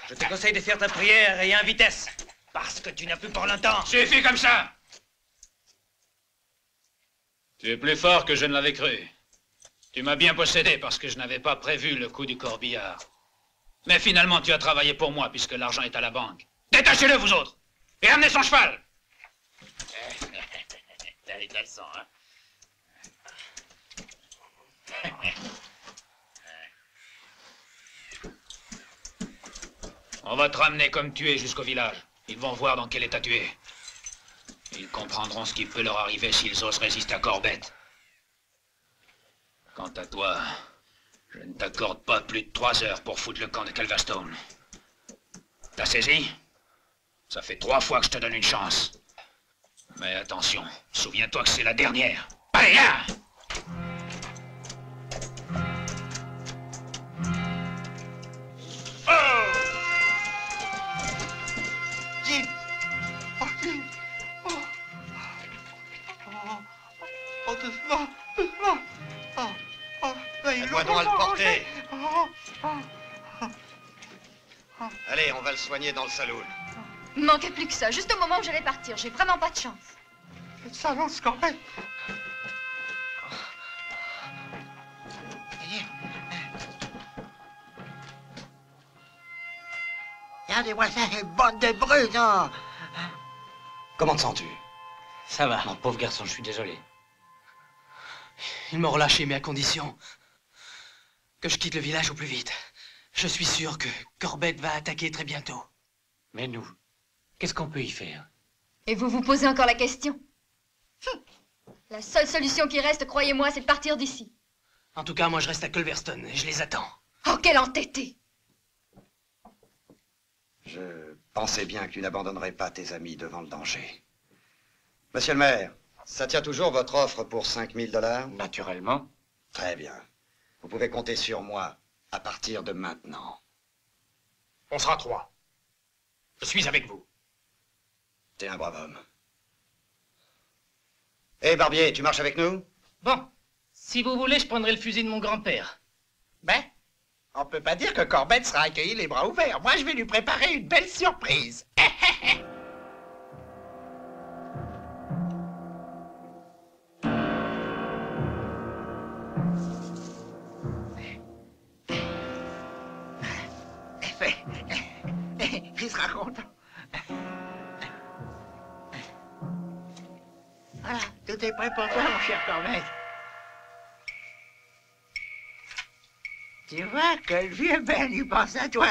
Je te conseille de faire ta prière et en vitesse. Parce que tu n'as plus pour longtemps. Suffit comme ça! Tu es plus fort que je ne l'avais cru. Tu m'as bien possédé parce que je n'avais pas prévu le coup du corbillard. Mais finalement, tu as travaillé pour moi puisque l'argent est à la banque. Détachez-le, vous autres! Et amenez son cheval! T'as les caleçons, hein? On va te ramener comme tu es jusqu'au village. Ils vont voir dans quel état tu es. Ils comprendront ce qui peut leur arriver s'ils osent résister à Corbett. Quant à toi, je ne t'accorde pas plus de 3 heures pour foutre le camp de Calverstone. T'as saisi? Ça fait 3 fois que je te donne une chance. Mais attention, souviens-toi que c'est la dernière. Allez, là! Gilles! Oh, Gilles! Oh, doucement, doucement! Aide-moi donc à le porter. Allez, on va le soigner dans le saloon. Il manquait plus que ça, juste au moment où j'allais partir. J'ai vraiment pas de chance. Faites ça, lance, Corbett! Regardez-moi ça, ces bandes de brutes, hein! Comment te sens-tu? Ça va. Mon pauvre garçon, je suis désolé. Ils m'ont relâché, mais à condition Que je quitte le village au plus vite. Je suis sûr que Corbett va attaquer très bientôt. Mais nous, qu'est-ce qu'on peut y faire? Et vous vous posez encore la question? La seule solution qui reste, croyez-moi, c'est de partir d'ici. En tout cas, moi, je reste à Culverston et je les attends. Oh, quel entêté! Je pensais bien que tu n'abandonnerais pas tes amis devant le danger. Monsieur le maire, ça tient toujours votre offre pour 5 000 $? Naturellement. Très bien. Vous pouvez compter sur moi à partir de maintenant. On sera 3. Je suis avec vous. T'es un brave homme. Hé, Barbier, tu marches avec nous? Bon, si vous voulez, je prendrai le fusil de mon grand-père. Ben, on peut pas dire que Corbett sera accueilli les bras ouverts. Moi, je vais lui préparer une belle surprise. Il sera content. Voilà, tout est prêt pour toi, mon cher Corbett. Tu vois que le vieux Ben, il pense à toi.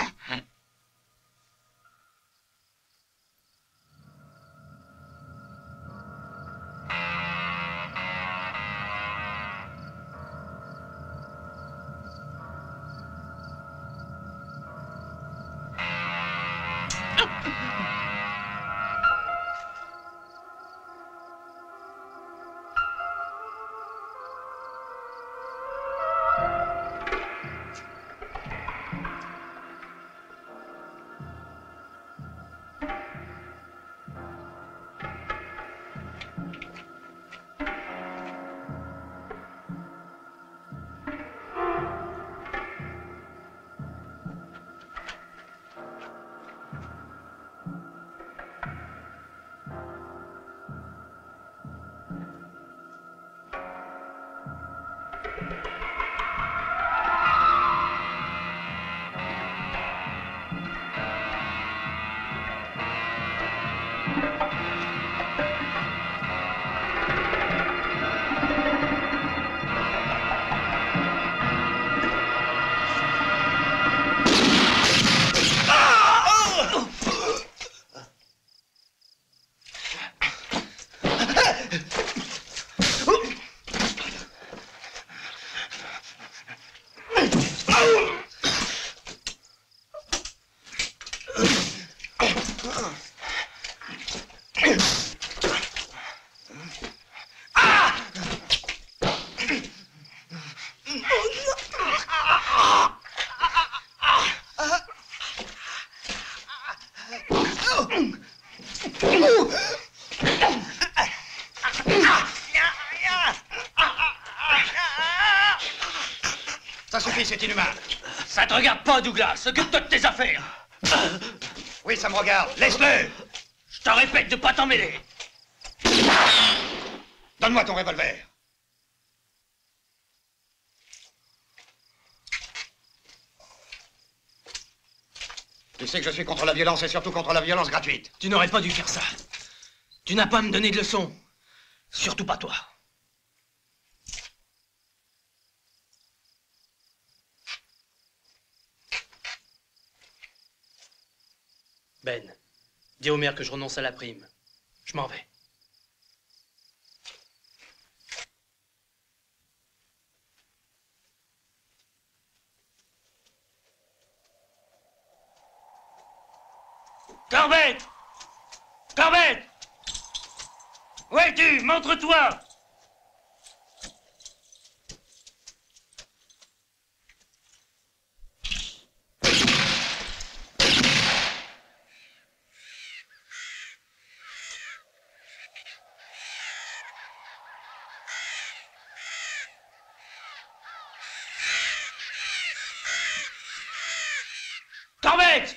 Ça suffit, c'est inhumain. Ça te regarde pas, Douglas. Occupe-toi de tes affaires. Oui, ça me regarde. Laisse-le. Je te répète de pas t'en mêler. Donne-moi ton revolver. Tu sais que je suis contre la violence et surtout contre la violence gratuite. Tu n'aurais pas dû faire ça. Tu n'as pas à me donner de leçons. Surtout pas toi. Ben, dis au maire que je renonce à la prime. Je m'en vais. Corbett! Corbett! Où es-tu? Montre-toi! Corbett!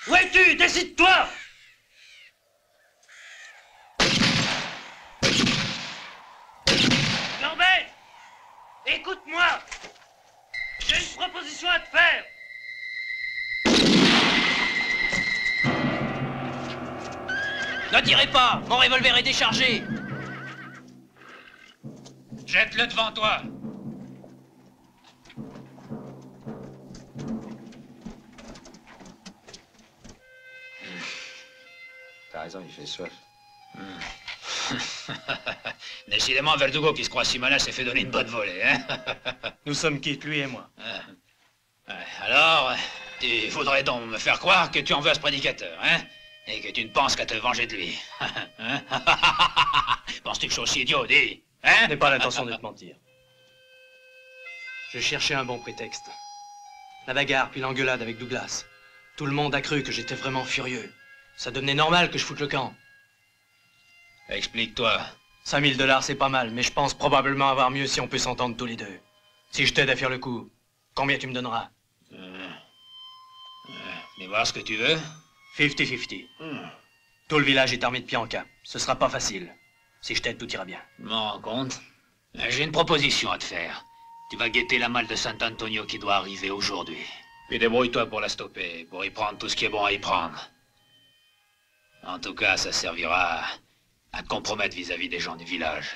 Où es-tu? Décide-toi! Corbett! Écoute-moi! J'ai une proposition à te faire! Ne tirez pas! Mon revolver est déchargé! Jette-le devant toi. T'as raison, il fait soif. Décidément, Verdugo, qui se croit si malin, s'est fait donner une bonne volée, hein. Nous sommes quittes, lui et moi. Alors, tu voudrais donc me faire croire que tu en veux à ce prédicateur, hein? Et que tu ne penses qu'à te venger de lui. Hein? Penses-tu que je suis aussi idiot, dis? Hein? Je n'ai pas l'intention de te mentir. Je cherchais un bon prétexte. La bagarre, puis l'engueulade avec Douglas. Tout le monde a cru que j'étais vraiment furieux. Ça devenait normal que je foute le camp. Explique-toi. 5 000 $, c'est pas mal, mais je pense probablement avoir mieux si on peut s'entendre tous les deux. Si je t'aide à faire le coup, combien tu me donneras? Mais voir ce que tu veux. 50-50. Tout le village est armé de pied en cap. Ce sera pas facile. Si je t'aide, tout ira bien. Je m'en rends compte. J'ai une proposition à te faire. Tu vas guetter la malle de Sant'Antonio qui doit arriver aujourd'hui. Puis débrouille-toi pour la stopper, pour y prendre tout ce qui est bon à y prendre. En tout cas, ça servira à te compromettre vis-à-vis des gens du village.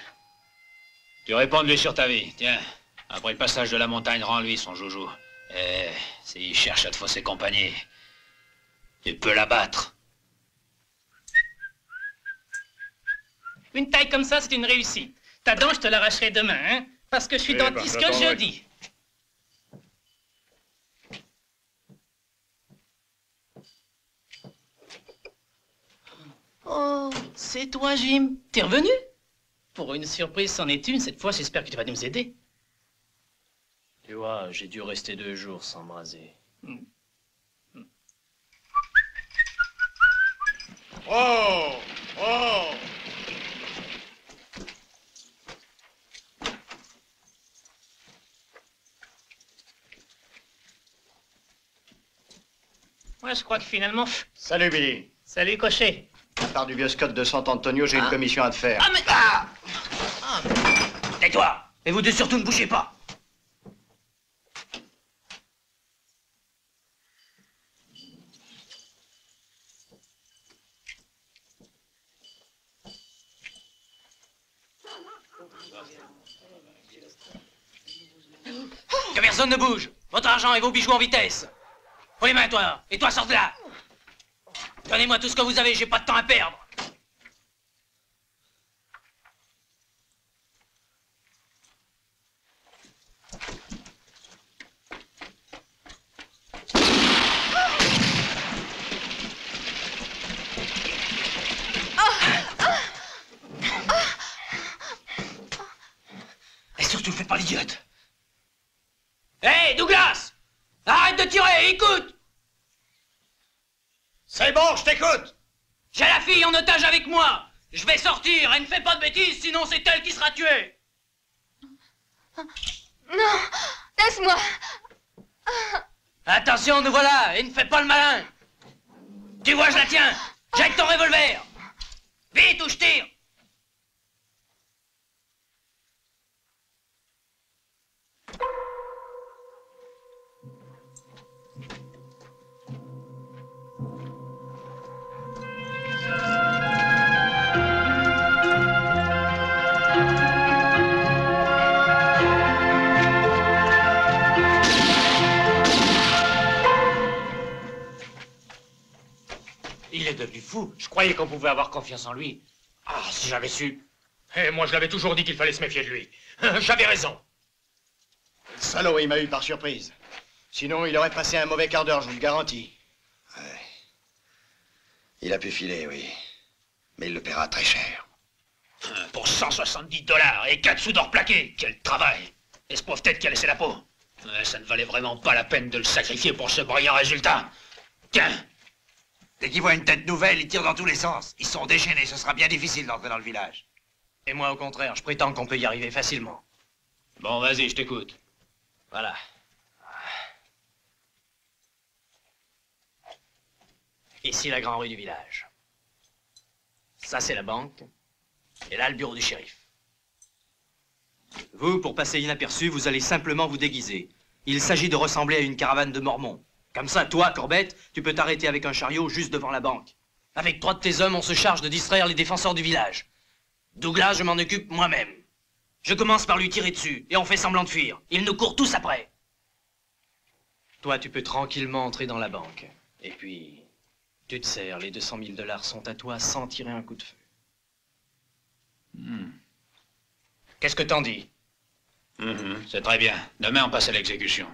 Tu réponds de lui sur ta vie, tiens. Après le passage de la montagne, rends-lui son joujou. Et s'il cherche à te fausser compagnie, tu peux l'abattre. Une taille comme ça, c'est une réussite. Ta dent, je te l'arracherai demain, hein? Parce que je suis dentiste que jeudi. Oh, c'est toi, Jim. T'es revenu? Pour une surprise, c'en est une. Cette fois, j'espère que tu vas nous aider. Tu vois, j'ai dû rester 2 jours sans me raser. Oh! Oh! Moi, je crois que finalement... Salut, Billy. Salut, Cocher. À part du vieux Scott de Sant'Antonio, j'ai une commission à te faire. Ah, mais... Tais-toi! Et vous deux surtout ne bougez pas! Que personne ne bouge! Votre argent et vos bijoux en vitesse! Oh les mains, toi! Et toi, sors de là! Donnez-moi tout ce que vous avez, j'ai pas de temps à perdre! Et surtout, faites pas l'idiote! Hé, Douglas! Arrête de tirer, écoute! C'est bon, je t'écoute! J'ai la fille en otage avec moi! Je vais sortir et ne fais pas de bêtises, sinon c'est elle qui sera tuée! Non, laisse-moi. Attention, nous voilà, et ne fais pas le malin! Tu vois, je la tiens! Jette ton revolver! Vite ou je tire! Il est devenu fou. Je croyais qu'on pouvait avoir confiance en lui. Ah, si j'avais su. Et moi, je l'avais toujours dit qu'il fallait se méfier de lui. J'avais raison. Salaud, il m'a eu par surprise. Sinon, il aurait passé un mauvais quart d'heure, je vous le garantis. Ouais. Il a pu filer, oui. Mais il le paiera très cher. Pour 170 $ et 4 sous d'or plaqué. Quel travail! Et ce pauvre tête qui a laissé la peau. Ça ne valait vraiment pas la peine de le sacrifier pour ce brillant résultat. Tiens! Dès qu'ils voient une tête nouvelle, ils tirent dans tous les sens. Ils sont déchaînés, ce sera bien difficile d'entrer dans le village. Et moi, au contraire, je prétends qu'on peut y arriver facilement. Bon, vas-y, je t'écoute. Voilà. Ici, la grande rue du village. Ça, c'est la banque. Et là, le bureau du shérif. Vous, pour passer inaperçu, vous allez simplement vous déguiser. Il s'agit de ressembler à une caravane de Mormons. Comme ça, toi, Corbett, tu peux t'arrêter avec un chariot juste devant la banque. Avec 3 de tes hommes, on se charge de distraire les défenseurs du village. Douglas, je m'en occupe moi-même. Je commence par lui tirer dessus, et on fait semblant de fuir. Ils nous courent tous après. Toi, tu peux tranquillement entrer dans la banque. Et puis, Tu te sers, les 200 000 $ sont à toi sans tirer un coup de feu. Qu'est-ce que t'en dis? C'est très bien. Demain, on passe à l'exécution.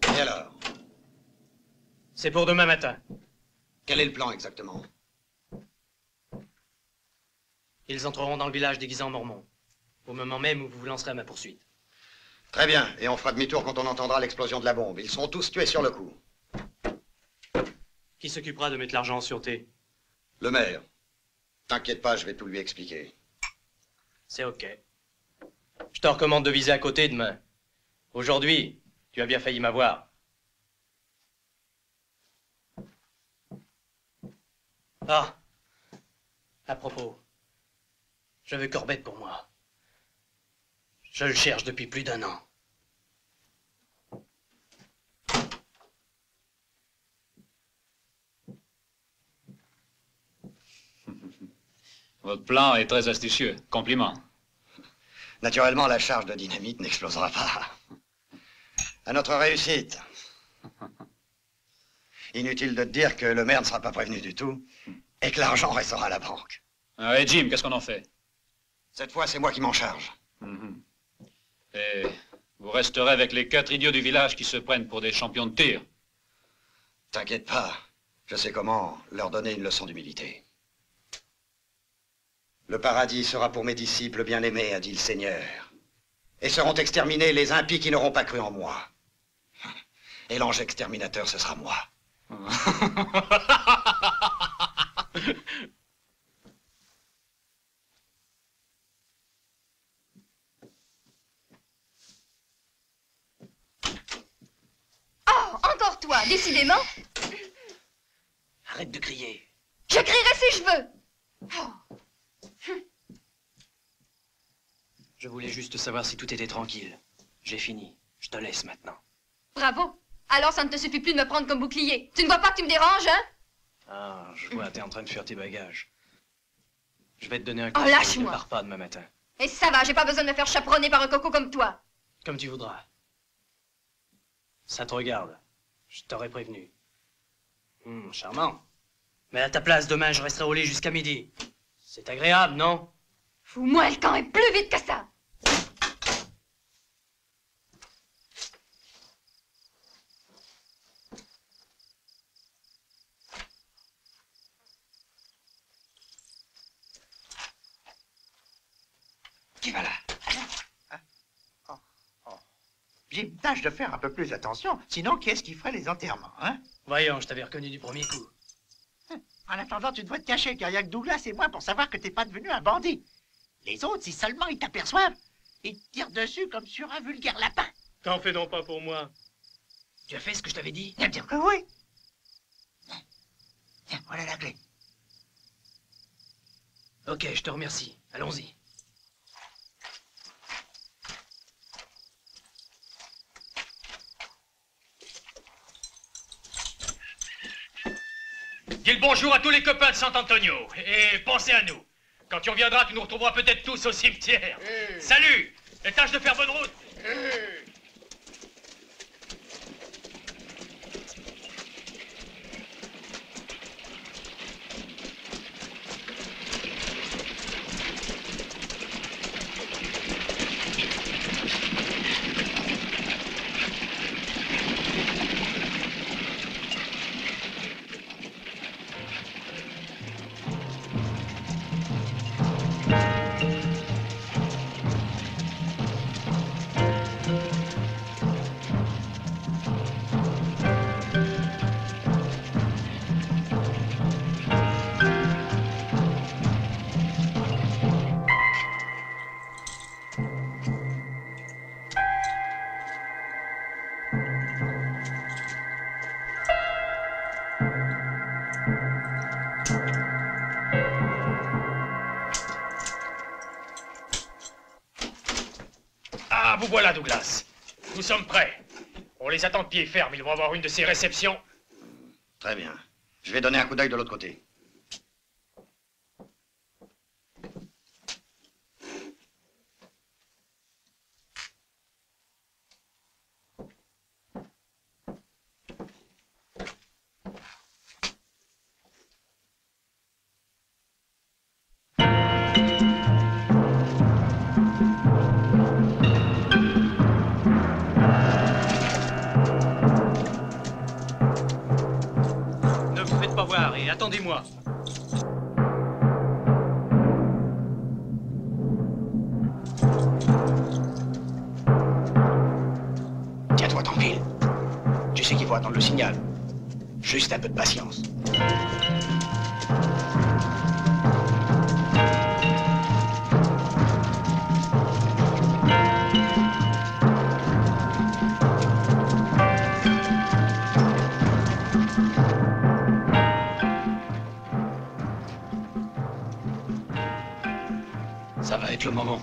Et alors? C'est pour demain matin. Quel est le plan exactement? Ils entreront dans le village déguisés en mormons, au moment même où vous vous lancerez à ma poursuite. Très bien, et on fera demi-tour quand on entendra l'explosion de la bombe. Ils seront tous tués sur le coup. Qui s'occupera de mettre l'argent en sûreté? Le maire. T'inquiète pas, je vais tout lui expliquer. C'est OK. Je te recommande de viser à côté demain. Aujourd'hui, tu as bien failli m'avoir. Ah, à propos, je veux Corbett pour moi. Je le cherche depuis plus d'1 an. Votre plan est très astucieux. Compliment. Naturellement, la charge de dynamite n'explosera pas. À notre réussite. Inutile de te dire que le maire ne sera pas prévenu du tout et que l'argent restera à la banque. Et Jim, qu'est-ce qu'on en fait? Cette fois, c'est moi qui m'en charge. Et vous resterez avec les 4 idiots du village qui se prennent pour des champions de tir. T'inquiète pas, je sais comment leur donner une leçon d'humilité. Le paradis sera pour mes disciples bien-aimés, a dit le Seigneur. Et seront exterminés les impies qui n'auront pas cru en moi. Et l'ange exterminateur, ce sera moi. Oh, encore toi, décidément. Arrête de crier. Je crierai si je veux. Oh. Je voulais juste savoir si tout était tranquille. J'ai fini. Je te laisse maintenant. Bravo. Alors ça ne te suffit plus de me prendre comme bouclier. Tu ne vois pas que tu me déranges, hein? Ah, je vois, t'es en train de faire tes bagages. Je vais te donner un Oh, conseil. lâche-moi. Ne pars pas demain matin. Et ça va, j'ai pas besoin de me faire chaperonner par un coco comme toi. Comme tu voudras. Ça te regarde. Je t'aurais prévenu. Charmant. Mais à ta place, demain, je resterai au lit jusqu'à midi. C'est agréable, non? Fous-moi le camp et plus vite que ça. Qui va là? Jim, tâche de faire un peu plus attention, sinon qui est-ce qui ferait les enterrements, hein? Voyons, je t'avais reconnu du premier coup. En attendant, tu dois te cacher, car il n'y a que Douglas et moi pour savoir que t'es pas devenu un bandit. Les autres, si seulement ils t'aperçoivent, ils te tirent dessus comme sur un vulgaire lapin. T'en fais donc pas pour moi. Tu as fait ce que je t'avais dit? Bien sûr que oui. Tiens, voilà la clé. Ok, je te remercie. Allons-y. Dis le bonjour à tous les copains de San Antonio. Et pensez à nous. Quand tu reviendras, tu nous retrouveras peut-être tous au cimetière. Salut! Et tâche de faire bonne route. Ah, vous voilà, Douglas. Nous sommes prêts. On les attend de pied ferme. Ils vont avoir une de ces réceptions. Très bien. Je vais donner un coup d'œil de l'autre côté. Ne vous faites pas voir et attendez-moi. Tiens-toi tranquille. Tu sais qu'il faut attendre le signal. Juste un peu de patience. Ça va être le moment.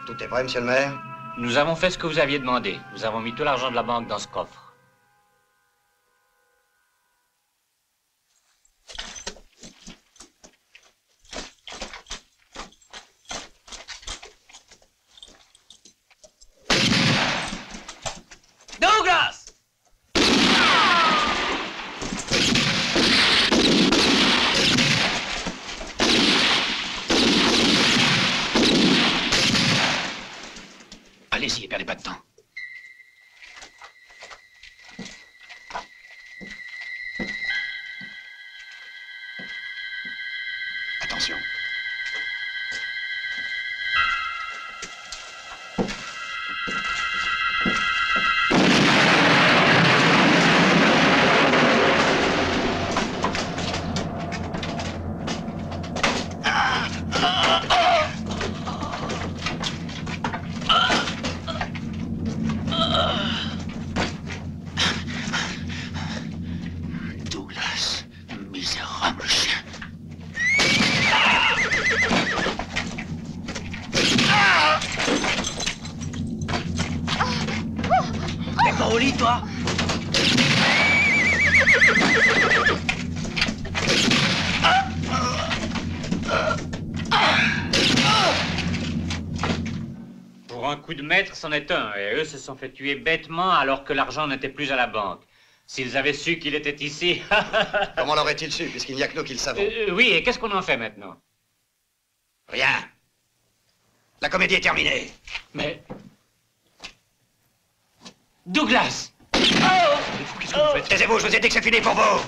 Tout est prêt, monsieur le maire? Nous avons fait ce que vous aviez demandé. Nous avons mis tout l'argent de la banque dans ce coffre. Douglas! Allez-y, perdez pas de temps. Attention. Douglas, misérable chien. T'es pas au lit, toi? Pour un coup de maître, c'en est un. Et eux se sont fait tuer bêtement alors que l'argent n'était plus à la banque. S'ils avaient su qu'il était ici... Comment l'auraient-ils su, puisqu'il n'y a que nous qui le savons? Oui, et qu'est-ce qu'on en fait maintenant? Rien. La comédie est terminée. Mais... Douglas! Qu'est-ce que vous faites? Taisez-vous, je vous ai dit que c'est fini pour vous.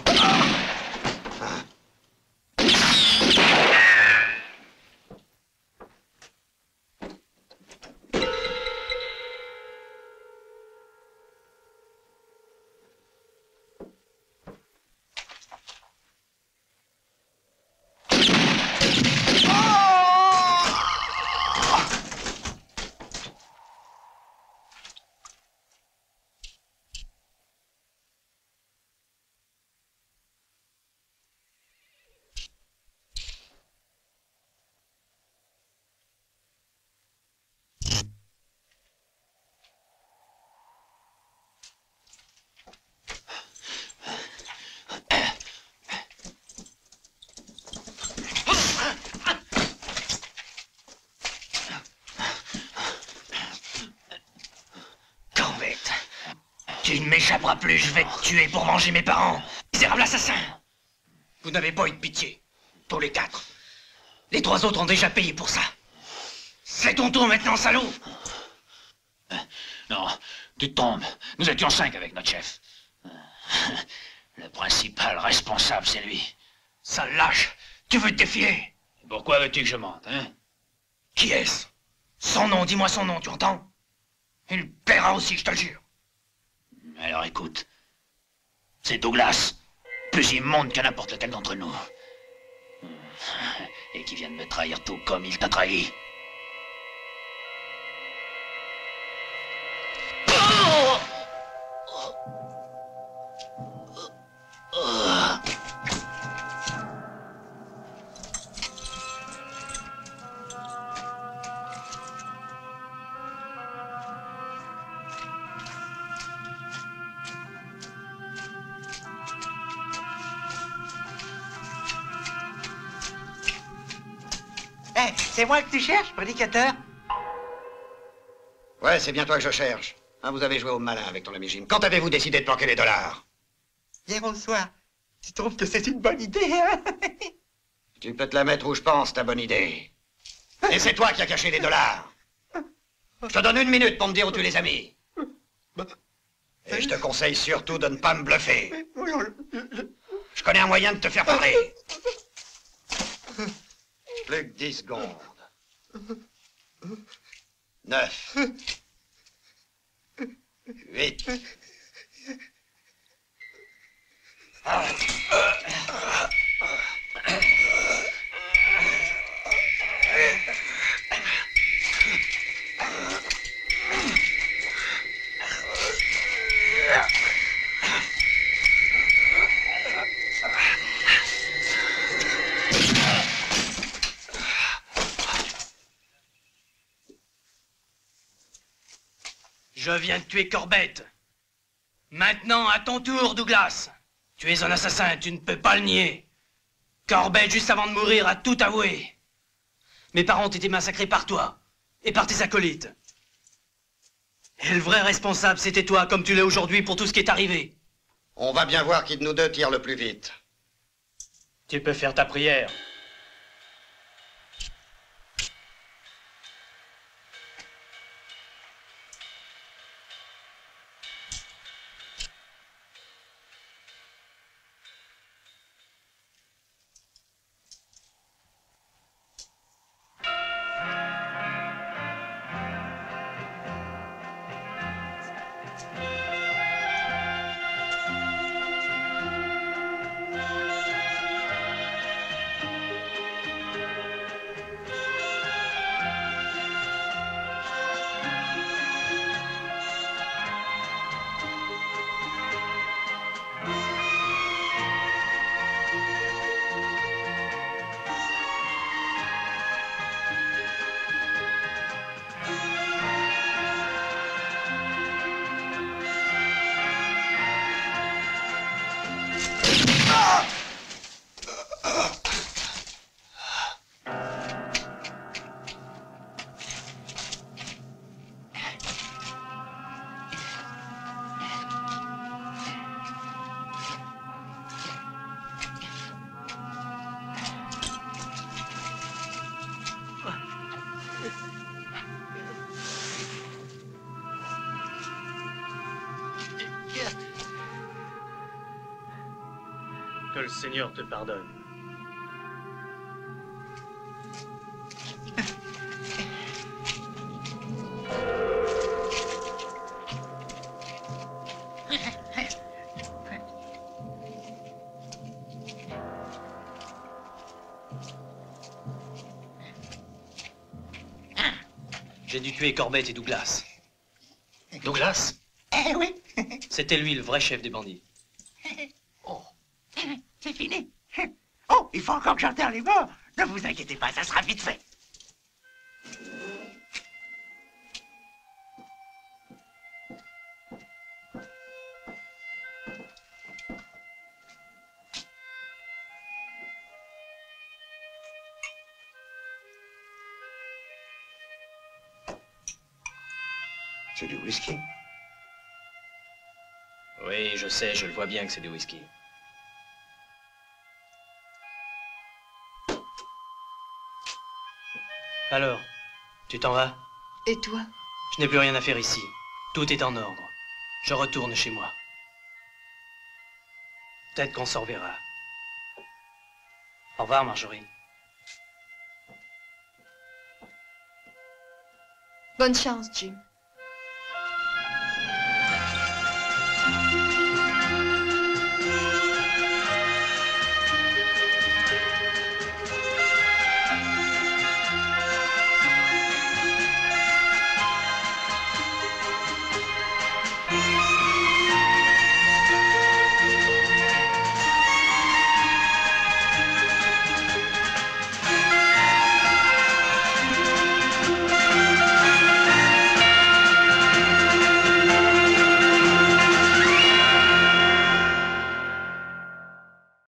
Tu ne m'échapperas plus, je vais te tuer pour venger mes parents. Misérable assassin! Vous n'avez pas eu de pitié. Tous les 4. Les 3 autres ont déjà payé pour ça. C'est ton tour maintenant, salaud! Non, tu tombes. Nous étions 5 avec notre chef. Le principal responsable, c'est lui. Sale lâche! Tu veux te défier? Pourquoi veux-tu que je mente, hein? Qui est-ce? Son nom, dis-moi son nom, tu entends? Il paiera aussi, je te le jure. Alors écoute, c'est Douglas, plus immonde que n'importe lequel d'entre nous. Et qui vient de me trahir tout comme il t'a trahi. Hey, c'est moi que tu cherches, prédicateur? Ouais, c'est bien toi que je cherche. Hein, vous avez joué au malin avec ton ami Jim. Quand avez-vous décidé de planquer les dollars? Hier au soir. Tu trouves que c'est une bonne idée, hein? Tu peux te la mettre où je pense, ta bonne idée. Et c'est toi qui as caché les dollars. Je te donne 1 minute pour me dire où tu les as mis. Et je te conseille surtout de ne pas me bluffer. Je connais un moyen de te faire parler. Plus que 10 secondes. 9. 8. Je viens de tuer Corbett. Maintenant, à ton tour, Douglas. Tu es un assassin, tu ne peux pas le nier. Corbett, juste avant de mourir, a tout avoué. Mes parents ont été massacrés par toi et par tes acolytes. Et le vrai responsable, c'était toi, comme tu l'es aujourd'hui pour tout ce qui est arrivé. On va bien voir qui de nous deux tire le plus vite. Tu peux faire ta prière. Que le Seigneur te pardonne. J'ai dû tuer Corbett et Douglas. Douglas? Eh oui. C'était lui le vrai chef des bandits. C'est fini. Oh, il faut encore que j'enterre les morts. Ne vous inquiétez pas, ça sera vite fait. C'est du whisky. Oui, je sais, je le vois bien que c'est du whisky. Alors, tu t'en vas? Et toi? Je n'ai plus rien à faire ici. Tout est en ordre. Je retourne chez moi. Peut-être qu'on s'en reverra. Au revoir, Marjorie. Bonne chance, Jim.